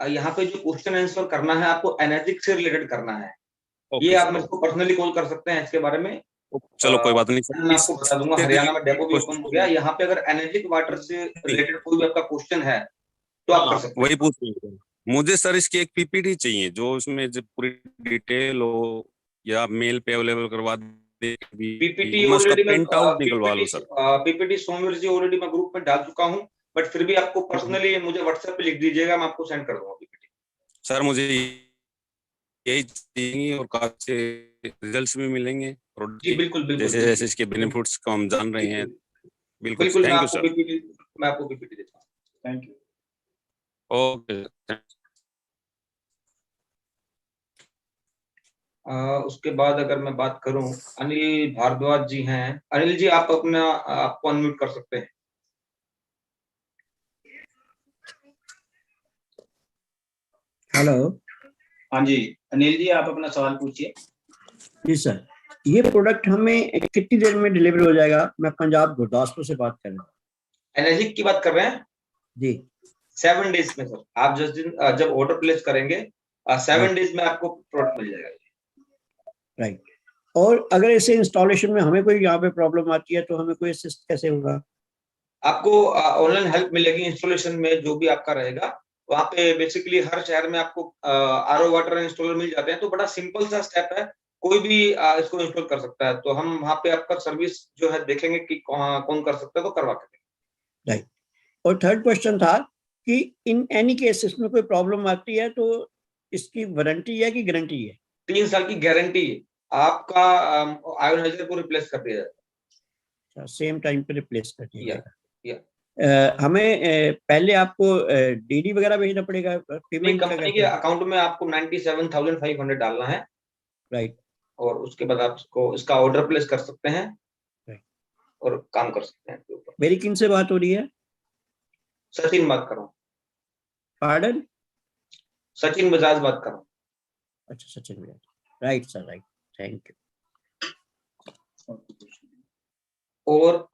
यहाँ पे जो क्वेश्चन आंसर करना है आपको एनर्जी से रिलेटेड करना है। ये आप मेरे को पर्सनली कॉल कर सकते हैं इसके बारे में। चलो कोई बात नहीं मैं आपको बता दूंगा, हरियाणा में डेपो भी ओपन हो गया। यहाँ पे अगर एनर्जी वाटर से रिलेटेड कोई भी आपका क्वेश्चन है तो आप कर सकते हैं। वही पूछ रहे हैं। मुझे सर इसकी एक पीपीटी चाहिए जो इसमें जो पूरी डिटेल हो, या मेल पे अवेलेबल करवा दे। पीपीटी मैं उसका ऑलरेडी प्रिंट आउट निकलवा लूं सर। पीपीटी सोमवीर जी ऑलरेडी मैं ग्रुप में डाल चुका हूँ, बट फिर भी आपको पर्सनली मुझे व्हाट्सएप पे लिख दीजिएगा, मैं आपको सेंड कर दूंगा पीपीटी। सर मुझे यही चाहिए, और काफी रिजल्ट्स भी मिलेंगे प्रोडक्ट जी के, बिल्कुल बिल्कुल जैसे जैसे इसके बेनिफिट्स को हम जान रहे हैं। बिल्कुल, बिल्कुल, थैंक यू सर। मैं आपको पीपीटी देता हूँ। Thank you. ओके। उसके बाद अगर मैं बात करूं, अनिल भारद्वाज जी हैं। अनिल जी, आप अपना आपको अनम्यूट कर सकते हैं। हेलो। हाँ जी, अनिल जी आप अपना सवाल पूछिए। जी सर, ये प्रोडक्ट हमें कितनी देर में डिलीवर हो जाएगा? मैं पंजाब गुरदासपुर से बात कर रहा हूँ। एनर्जी की बात कर रहे हैं जी। 7 डेज में सर। आप जिस दिन जब ऑर्डर प्लेस करेंगे 7 डेज में आपको प्रोडक्ट मिल जाएगा। राइट। और अगर इसे इंस्टॉलेशन में हमें कोई यहाँ पे प्रॉब्लम आती है तो हमें कोई असिस्ट कैसे होगा? आपको ऑनलाइन हेल्प मिलेगी इंस्टॉलेशन में, जो भी आपका रहेगा वहाँ पे। बेसिकली हर शहर में आपको आरओ वाटर इंस्टॉलर मिल जाते हैं, तो बड़ा सिंपल सा स्टेप है, कोई भी इसको इंस्टॉल कर सकता है। तो हम वहाँ पे आपका सर्विस जो है देखेंगे कि कौन कर सकता है, तो करवा के देंगे। राइट। और थर्ड क्वेश्चन था कि इन एनी केस इसमें कोई प्रॉब्लम आती है तो इसकी वारंटी है कि गारंटी है? 3 साल की गारंटी है। आपका आयोनाइजर को रिप्लेस कर दिया जाएगा। सेम टाइम पे रिप्लेस कर दिया जाएगा। हमें पहले आपको डीडी वगैरह भेजना पड़ेगा? पेमेंट कंपनी के अकाउंट में आपको 97,500 डालना है। राइट। और उसके बाद आप इसका ऑर्डर प्लेस कर सकते हैं और काम कर सकते हैं। मेरी किन से बात हो रही है? सचिन बात कर रहा हूँ। पार्डन? सचिन बजाज बात कर रहा हूँ। अच्छा, Sachin Bajaj. Right sir, right. Thank you. और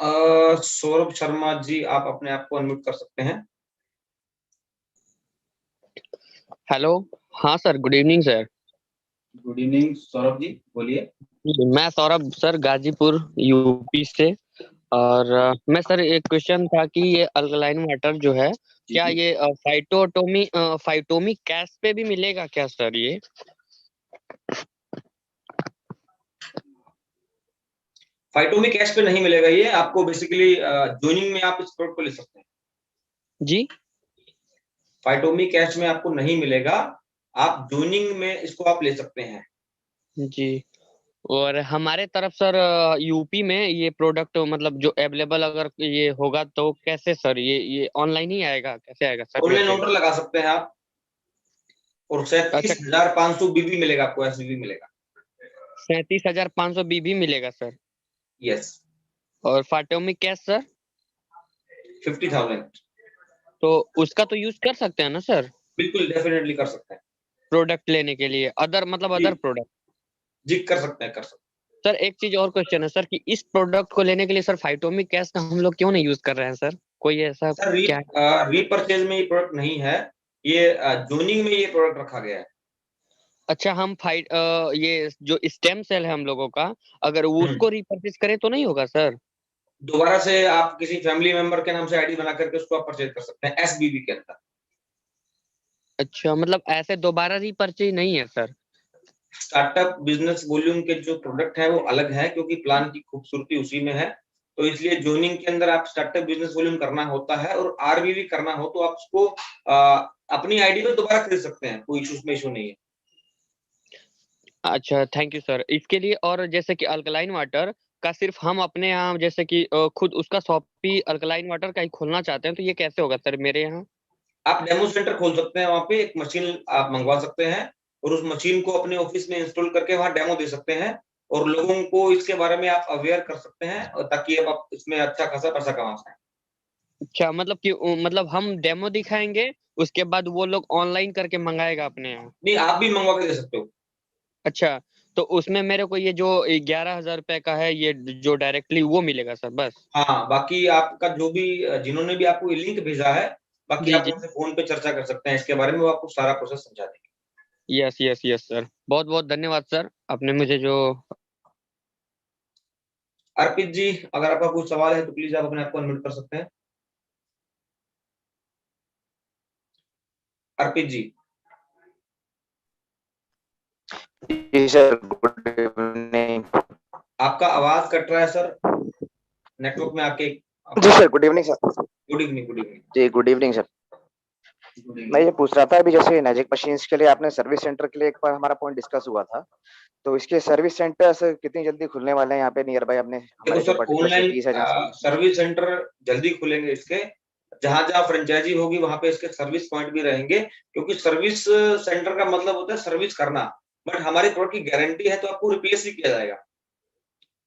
सौरभ शर्मा जी, आप अपने आप को अनम्यूट कर सकते हैं। हेलो। हाँ sir, good evening sir. Good evening Saurabh ji, बोलिए। मैं सौरभ सर, गाजीपुर यूपी से। और मैं सर, एक क्वेश्चन था कि ये अल्कलाइन वाटर जो है, क्या ये फाइटोमी कैश पे भी मिलेगा क्या सर ये? फाइटोमी कैश पे नहीं मिलेगा, ये आपको बेसिकली जोइनिंग में आप इस प्रोडक्ट को ले सकते हैं। जी, फाइटोमी कैश में आपको नहीं मिलेगा, आप जोइनिंग में इसको आप ले सकते हैं। जी। और हमारे तरफ सर यूपी में ये प्रोडक्ट मतलब जो अवेलेबल अगर ये होगा तो कैसे सर, ये ऑनलाइन ही आएगा, कैसे आएगा सर ऑनलाइन वैसे? ऑर्डर लगा सकते हैं आप, और अच्छा, 37,500 बीबी मिलेगा आपको, एसबीबी मिलेगा। 37,500 बीबी मिलेगा सर। यस। और फाइटोमी कैश सर? 50,000। तो उसका तो यूज कर सकते हैं ना सर, बिल्कुल डेफिनेटली कर सकते हैं प्रोडक्ट लेने के लिए, अदर जी। प्रोडक्ट? जी कर सकते हैं, कर सकते सर एक चीज और क्वेश्चन है सर कि इस प्रोडक्ट को लेने के लिए सर फाइटोमिक कैश का हम लोग क्यों नहीं यूज कर रहे हैं सर? कोई ऐसा हैं। सर क्या है? रीपरचेज में ये प्रोडक्ट नहीं है, ये जोनिंग में ये प्रोडक्ट रखा गया है। अच्छा, हम ये जो स्टेम सेल है हम लोगों का, अगर वो उसको रिपर्चेज करें तो नहीं होगा सर? दोबारा से आप किसी फैमिली मेंबर के नाम से आईडी बना करके उसको आप परचेज कर सकते हैं एसबीबी के अंदर। अच्छा, मतलब ऐसे दोबारा रिपर्चेज नहीं है सर? स्टार्टअप बिजनेस वॉल्यूम के जो प्रोडक्ट है वो अलग है, क्योंकि प्लान की खूबसूरती उसी में है। तो इसलिए जोइनिंग के अंदर आप स्टार्टअप बिजनेस वॉल्यूम करना होता है, और आरबीवी करना हो तो आप उसको अपनी आईडी पे दोबारा खरीद सकते हैं, कोई इशू नहीं है। अच्छा, थैंक यू सर इसके लिए। और जैसे कि अल्कलाइन वाटर का सिर्फ हम अपने यहाँ जैसे कि खुद उसका शॉप भी अल्कलाइन वाटर का ही खोलना चाहते हैं, तो ये कैसे होगा सर मेरे यहाँ? आप डेमो सेंटर खोल सकते हैं, वहां पे एक मशीन आप मंगवा सकते हैं, और उस मशीन को अपने ऑफिस में इंस्टॉल करके वहां डेमो दे सकते हैं, और लोगों को इसके बारे में आप अवेयर कर सकते हैं, और ताकि आप इसमें अच्छा खासा पैसा कमा सकें। अच्छा, मतलब कि मतलब हम डेमो दिखाएंगे, उसके बाद वो लोग ऑनलाइन करके मंगाएगा अपने यहाँ? नहीं, आप भी मंगवा के दे सकते हो। अच्छा, तो उसमें मेरे को ये जो 11,000 रुपए का है, ये जो डायरेक्टली वो मिलेगा सर बस? हाँ, बाकी आपका जो भी जिन्होंने भी आपको ये लिंक भेजा है, बाकी जी आप जी। उनसे फोन पे चर्चा कर सकते हैं इसके बारे में, वो आपको सारा प्रोसेस समझा देंगे। यस यस यस सर, बहुत बहुत धन्यवाद सर, आपने मुझे जो। अर्पित जी, अगर आपका कुछ सवाल है तो प्लीज आप अपने आप को अनम्यूट कर सकते हैं। अर्पित जी। जी सर, गुड इवनिंग। आपका आवाज कट रहा है सर, नेटवर्क में आपके। जी sir, good evening sir. Good evening, good evening. जी गुड इवनिंग सर। मैं ये पूछ रहा था, अभी जैसे मैजिक मशीन्स के लिए आपने सर्विस सेंटर के लिए एक बार हमारा पॉइंट डिस्कस हुआ था, तो इसके सर्विस सेंटर सर कितनी जल्दी खुलने वाले हैं यहाँ पे नियर बाय अपने देखो हमारे जो सर, पर्टिकुलर ऑनलाइन सिटीज है जहाँ से? सर्विस सेंटर जल्दी खुलेंगे इसके, जहां जहां फ्रेंचाइजी होगी वहां पे इसके सर्विस पॉइंट भी रहेंगे, क्योंकि सर्विस सेंटर का मतलब होता है सर्विस करना, बट हमारी प्रोडक्ट की गारंटी है तो आपको रिप्लेस भी किया जाएगा।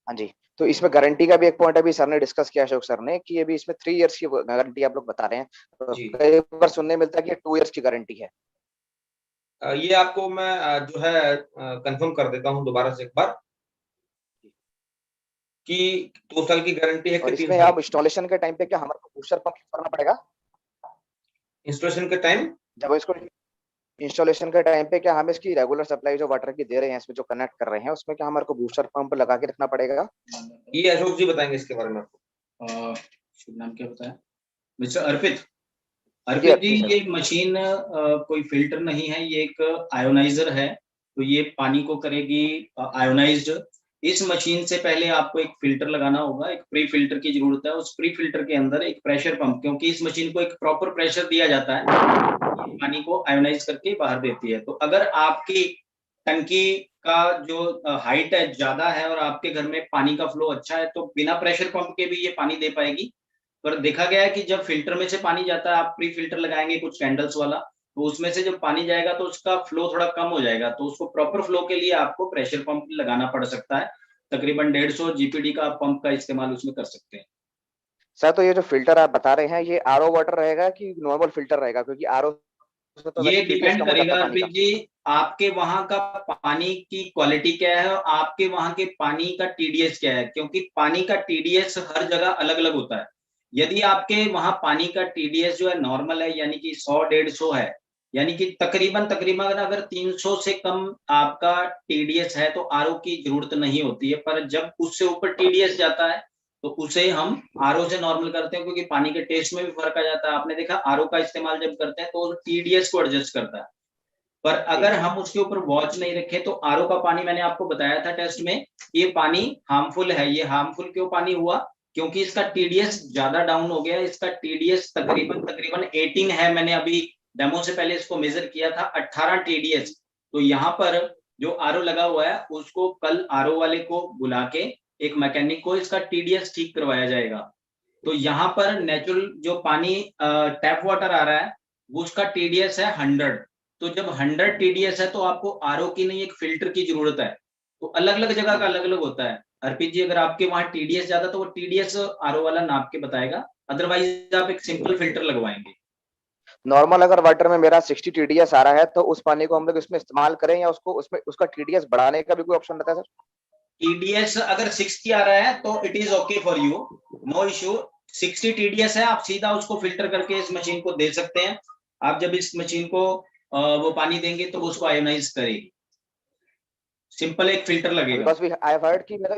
हाँ जी, तो इसमें गारंटी का भी एक पॉइंट अभी सर ने डिस्कस किया, अशोक सर ने, कि अभी इसमें 3 इयर्स की गारंटी आप लोग बता रहे हैं, तो जी। कई बार सुनने मिलता है कि 2 इयर्स की गारंटी है। ये आपको मैं जो है कंफर्म कर देता हूँ दोबारा से एक बार, कि 2 साल की गारंटी है कि और 3 इसमें साल आप इंस्टॉलेशन के टाइम पे क्या हमारे को बूस्टर पंप करना पड़ेगा? इंस्टॉलेशन के टाइम? जब इसको इंस्टॉलेशन के टाइम पे क्या हम इसकी रेगुलर सप्लाई जो वाटर की दे रहे हैं, इसमें जो कनेक्ट कर रहे हैं, उसमें क्या हमारे को बूस्टर पंप लगा के रखना पड़ेगा? ये अशोक जी बताएंगे इसके बारे में आपको। शुभ नाम क्या बताया? मिस्टर अर्पित। जी, अर्पित जी, जी सर। ये मशीन कोई फिल्टर नहीं है, ये एक आयोनाइजर है, तो ये पानी को करेगी आयोनाइज्ड। इस मशीन से पहले आपको एक फिल्टर लगाना होगा, एक प्री फिल्टर की जरूरत है। उस प्री फिल्टर के अंदर एक प्रेशर पंप, क्योंकि इस मशीन को एक प्रॉपर प्रेशर दिया जाता है, ये पानी को आयोनाइज करके बाहर देती है। तो अगर आपकी टंकी का जो हाइट है ज्यादा है और आपके घर में पानी का फ्लो अच्छा है, तो बिना प्रेशर पंप के भी ये पानी दे पाएगी। पर देखा गया है कि जब फिल्टर में से पानी जाता है, आप प्री फिल्टर लगाएंगे कुछ कैंडल्स वाला, तो उसमें से जब पानी जाएगा तो उसका फ्लो थोड़ा कम हो जाएगा, तो उसको प्रॉपर फ्लो के लिए आपको प्रेशर पंप लगाना पड़ सकता है। तकरीबन 150 जीपीडी का पंप का इस्तेमाल उसमें कर सकते हैं। सर, तो ये जो फिल्टर आप बता रहे हैं, ये आरओ वाटर रहेगा कि नॉर्मल फिल्टर रहेगा? क्योंकि आरओ से तो ये वैसे टीडीएस डिपेंड कम हो जाता करेगा है पानी का। अर्पित जी, आपके वहां का पानी की क्वालिटी क्या है और आपके वहां के पानी का टीडीएस क्या है, क्योंकि पानी का टीडीएस हर जगह अलग अलग होता है। यदि आपके वहां पानी का टीडीएस जो है नॉर्मल है, यानी कि 100-150 है, यानी कि तकरीबन अगर 300 से कम आपका टीडीएस है तो आरओ की जरूरत नहीं होती है, पर जब उससे ऊपर टीडीएस जाता है तो उसे हम आरओ से नॉर्मल करते हैं, क्योंकि पानी के टेस्ट में भी फर्क आ जाता है। आपने देखा आरओ का इस्तेमाल जब करते हैं तो टीडीएस को एडजस्ट करता है, पर अगर हम उसके ऊपर वॉच नहीं रखे तो आरओ का पानी, मैंने आपको बताया था टेस्ट में, ये पानी हार्मफुल है। ये हार्मफुल क्यों पानी हुआ? क्योंकि इसका टीडीएस ज्यादा डाउन हो गया। इसका टीडीएस तकरीबन 18 है। मैंने अभी डेमो से पहले इसको मेजर किया था, 18 टीडीएस। तो यहाँ पर जो आरओ लगा हुआ है उसको कल आरओ वाले को बुला के, एक मैकेनिक को, इसका टीडीएस ठीक करवाया जाएगा। तो यहाँ पर नेचुरल जो पानी टैप वाटर आ रहा है उसका टीडीएस है 100। तो जब 100 टीडीएस है तो आपको आरओ की नहीं, एक फिल्टर की जरूरत है। तो अलग अलग जगह का अलग अलग होता है। अर्पित जी, अगर आपके वहां टीडीएस ज्यादा तो वो टीडीएस आरओ वाला नाप के बताएगा, अदरवाइज आप एक सिंपल फिल्टर लगवाएंगे। नॉर्मल अगर वाटर में मेरा 60 टीडीएस आ रहा है तो उस पानी को हम लोग इसमें इस्तेमाल करें, या उसको उसमें उसका टीडीएस बढ़ाने का भी कोई ऑप्शन रहता है सर? टीडीएस अगर 60 आ रहा है तो it is okay for you, no issue. 60 TDS है, आप सीधा उसको फिल्टर करके इस मशीन को दे सकते हैं। आप जब इस मशीन को वो पानी देंगे तो उसको आयोनाइज करेगी। सिंपल एक फिल्टर लगेगा। Because we I have heard कि मतलब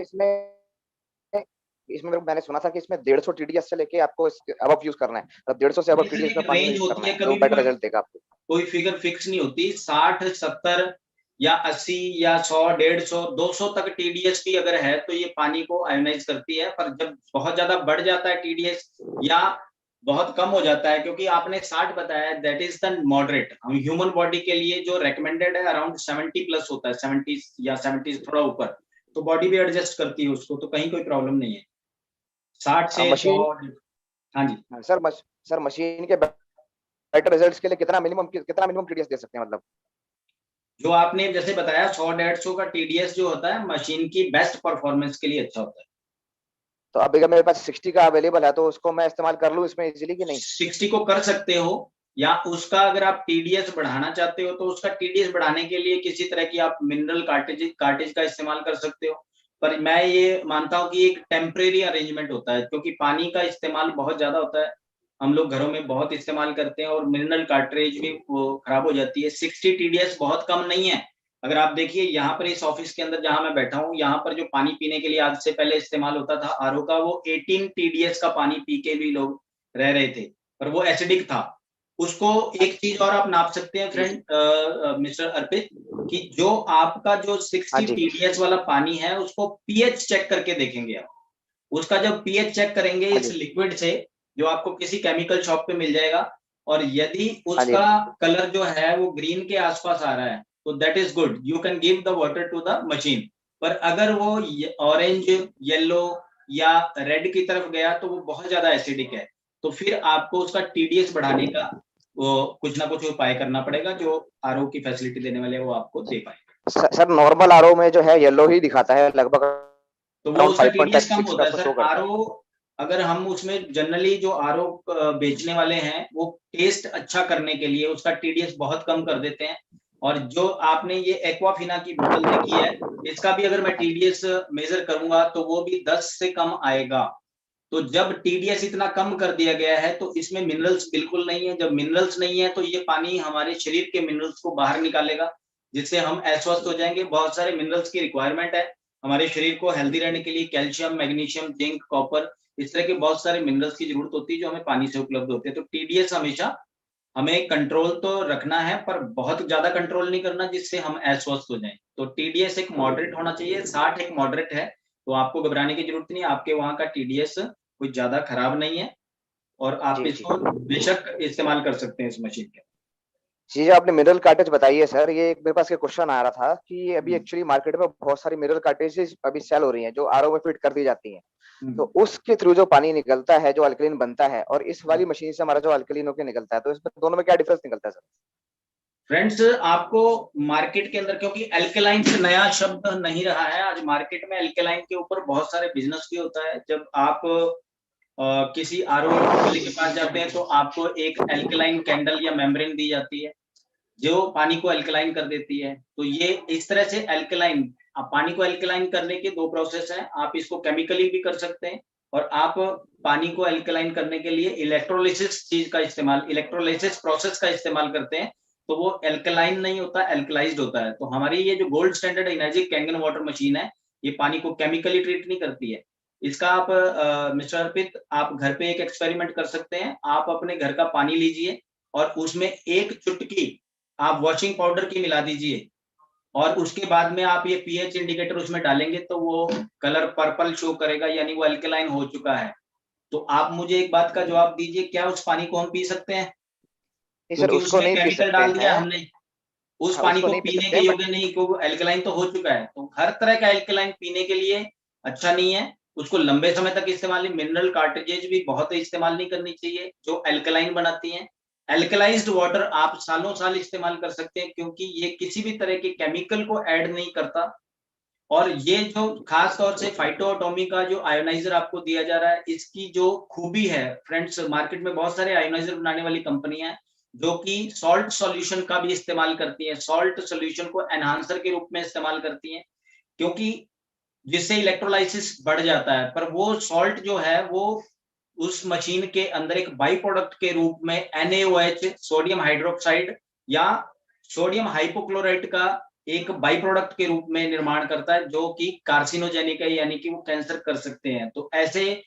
इसमें मैंने सुना था कि इसमें 150 टीडीएस से लेके आपको अबव यूज करना है, मतलब 150 से अबव टीडीएस में पानी रेंज यूज होती करना है, है कभी तो बेटर रिजल्ट देगा आपको। कोई फिगर फिक्स नहीं होती। 60, 70 या 80 या 100, 150, 200 तक टीडीएस भी अगर है तो ये पानी को आयोनाइज करती है। पर जब बहुत ज्यादा बढ़ जाता है टीडीएस या बहुत कम हो जाता है, क्योंकि आपने 60 बताया, दैट इज द मॉडरेट। हम ह्यूमन बॉडी के लिए जो रेकमेंडेड है अराउंड 70 प्लस होता है, 70 या 70 थोड़ा ऊपर, तो बॉडी भी एडजस्ट करती है उसको, तो कहीं कोई प्रॉब्लम नहीं है। 60 से 100। हाँ जी सर मशीन के बेटर रिजल्ट्स के लिए कितना मिनिमम टीडीएस दे सकते हैं? मतलब जो आपने जैसे बताया 100, 150 का टीडीएस जो होता है मशीन की बेस्ट परफॉर्मेंस के लिए अच्छा होता है। तो अब अगर मेरे पास 60 का अवेलेबल है तो उसको मैं इस्तेमाल कर लूं इसमें इजीली कि नहीं? 60 को कर सकते हो, या उसका अगर आप टीडीएस बढ़ाना चाहते हो तो उसका टीडीएस बढ़ाने के लिए किसी तरह की आप मिनरल कार्टेज का इस्तेमाल कर सकते हो। पर मैं ये मानता हूँ कि एक टेम्परेरी अरेंजमेंट होता है, क्योंकि पानी का इस्तेमाल बहुत ज्यादा होता है, हम लोग घरों में बहुत इस्तेमाल करते हैं और मिनरल कार्ट्रेज भी वो खराब हो जाती है। 60 टीडीएस बहुत कम नहीं है। अगर आप देखिए यहाँ पर इस ऑफिस के अंदर जहां मैं बैठा हूँ, यहाँ पर जो पानी पीने के लिए आज से पहले इस्तेमाल होता था आरओ का, वो 18 टीडीएस का पानी पी के भी लोग रह रहे थे, पर वो एसिडिक था। उसको एक चीज और आप नाप सकते हैं फ्रेंड मिस्टर अर्पित, कि जो आपका जो 60 टीडीएस वाला पानी है उसको पीएच चेक करके देखेंगे आप। उसका जब पीएच चेक करेंगे इस लिक्विड से, जो आपको किसी केमिकल शॉप पे मिल जाएगा, और यदि उसका कलर जो है वो ग्रीन के आसपास आ रहा है तो that is good, you can give the water to the machine. पर अगर वो ऑरेंज, येलो या रेड की तरफ गया तो वो बहुत ज्यादा एसिडिक है, तो फिर आपको उसका टीडीएस बढ़ाने का वो कुछ ना कुछ उपाय करना पड़ेगा, जो आरओ की फैसिलिटी देने वाले वो आपको दे पाएंगे। सर नॉर्मल आरओ में जो है येलो ही दिखाता है लगभग, तो वो उसका टीडीएस कम होता है सर। आरओ अगर हम उसमें जनरली जो आरओ बेचने वाले हैं वो टेस्ट अच्छा करने के लिए उसका टीडीएस बहुत कम कर देते हैं। और जो आपने ये एक्वाफिना की बोतल देखी है, इसका भी अगर मैं टीडीएस मेजर करूंगा तो वो भी 10 से कम आएगा। तो जब टीडीएस इतना कम कर दिया गया है तो इसमें मिनरल्स बिल्कुल नहीं है। जब मिनरल्स नहीं है तो ये पानी हमारे शरीर के मिनरल्स को बाहर निकालेगा, जिससे हम अस्वस्थ हो जाएंगे। बहुत सारे मिनरल्स की रिक्वायरमेंट है हमारे शरीर को हेल्दी रहने के लिए, कैल्शियम, मैग्नीशियम, जिंक, कॉपर, इस तरह के बहुत सारे मिनरल्स की जरूरत होती है जो हमें पानी से उपलब्ध होते हैं। तो टीडीएस हमेशा हमें कंट्रोल तो रखना है, पर बहुत ज्यादा कंट्रोल नहीं करना जिससे हम अस्वस्थ हो जाएं। तो टीडीएस एक मॉडरेट होना चाहिए, 60 एक मॉडरेट है, तो आपको घबराने की जरूरत नहीं। आपके वहां का टीडीएस कुछ ज्यादा खराब नहीं है और आप इसको बेशक इस्तेमाल कर सकते हैं इस मशीन के। जी, आपने मिनरल कार्टेज बताई है सर, ये मेरे पास क्वेश्चन आ रहा था कि अभी एक्चुअली मार्केट में बहुत सारी मिनरल कार्टेजेस अभी सेल हो रही हैं जो आरओ में फिट कर दी जाती हैं, तो उसके थ्रू जो पानी निकलता है, जो अल्कलीन बनता है, और इस वाली मशीन से हमारा जो अल्कलीन होकर निकलता है, तो इसमें दोनों में क्या डिफरेंस निकलता है सर? फ्रेंड्स, आपको मार्केट के अंदर, क्योंकि एल्केलाइन से नया शब्द नहीं रहा है, आज मार्केट में एल्केलाइन के ऊपर बहुत सारे बिजनेस भी होता है। जब आप किसी आरओ वाले के पास जाते हैं तो आपको एक एल्केलाइन कैंडल या मेम्ब्रेन दी जाती है जो पानी को एल्कलाइन कर देती है। तो ये इस तरह से एल्कलाइन, पानी को एल्कलाइन करने के दो प्रोसेस हैं। आप इसको केमिकली भी कर सकते हैं और आप पानी को एल्कलाइन करने के लिए इलेक्ट्रोलिसिस चीज का इस्तेमाल, इलेक्ट्रोलिसिस प्रोसेस का इस्तेमाल करते हैं, तो वो एल्कलाइन नहीं होता, एल्कलाइज्ड होता है। तो हमारी ये जो gold standard energy Kangen water machine है, ये पानी को केमिकली ट्रीट नहीं करती है। इसका आप मिस्टर अर्पित, आप घर पे एक एक्सपेरिमेंट कर सकते हैं। आप अपने घर का पानी लीजिए और उसमें एक चुटकी आप वॉशिंग पाउडर की मिला दीजिए, और उसके बाद में आप ये पीएच इंडिकेटर उसमें डालेंगे तो वो कलर पर्पल शो करेगा, यानी वो अल्कलाइन हो चुका है। तो आप मुझे एक बात का जवाब दीजिए, क्या उस पानी को हम पी सकते हैं? नहीं सर, क्योंकि उसको उसमें नहीं पी केमिकल सकते डाल दिया हैं। हमने, उस हाँ, पानी उसको को नहीं पी पीने सकते के हैं, योग्य नहीं, क्योंकि एल्कलाइन तो हो चुका है। तो हर तरह का एल्कलाइन पीने के लिए अच्छा नहीं है, उसको लंबे समय तक इस्तेमाल नहीं, मिनरल कार्ट्रिजेज भी बहुत इस्तेमाल नहीं करनी चाहिए जो एल्कलाइन बनाती हैं। एल्कलाइज्ड वाटर आप सालों साल इस्तेमाल कर सकते हैं, क्योंकि ये किसी भी तरह के केमिकल को ऐड नहीं करता। और ये जो खास तौर से फाइटोटॉमी का जो आयोनाइजर आपको दिया जा रहा है, इसकी जो खूबी है फ्रेंड्स, मार्केट में बहुत सारे आयोनाइजर बनाने वाली कंपनियां हैं जो कि सॉल्ट सॉल्यूशन का भी इस्तेमाल करती हैं, सॉल्ट सॉल्यूशन को एनहांसर के रूप में इस्तेमाल करती हैं, क्योंकि जिससे इलेक्ट्रोलाइसिस बढ़ जाता है। पर वो सॉल्ट जो है वो उस मशीन के अंदर एक बाई प्रोडक्ट के रूप में NaOH, सोडियम हाइड्रोक्साइड या सोडियम हाइपोक्लोराइट का एक बाई प्रोडक्ट के रूप में निर्माण करता है, जो कि कार्सिनोजेनिक है, यानी कि वो कैंसर कर सकते हैं। तो ऐसे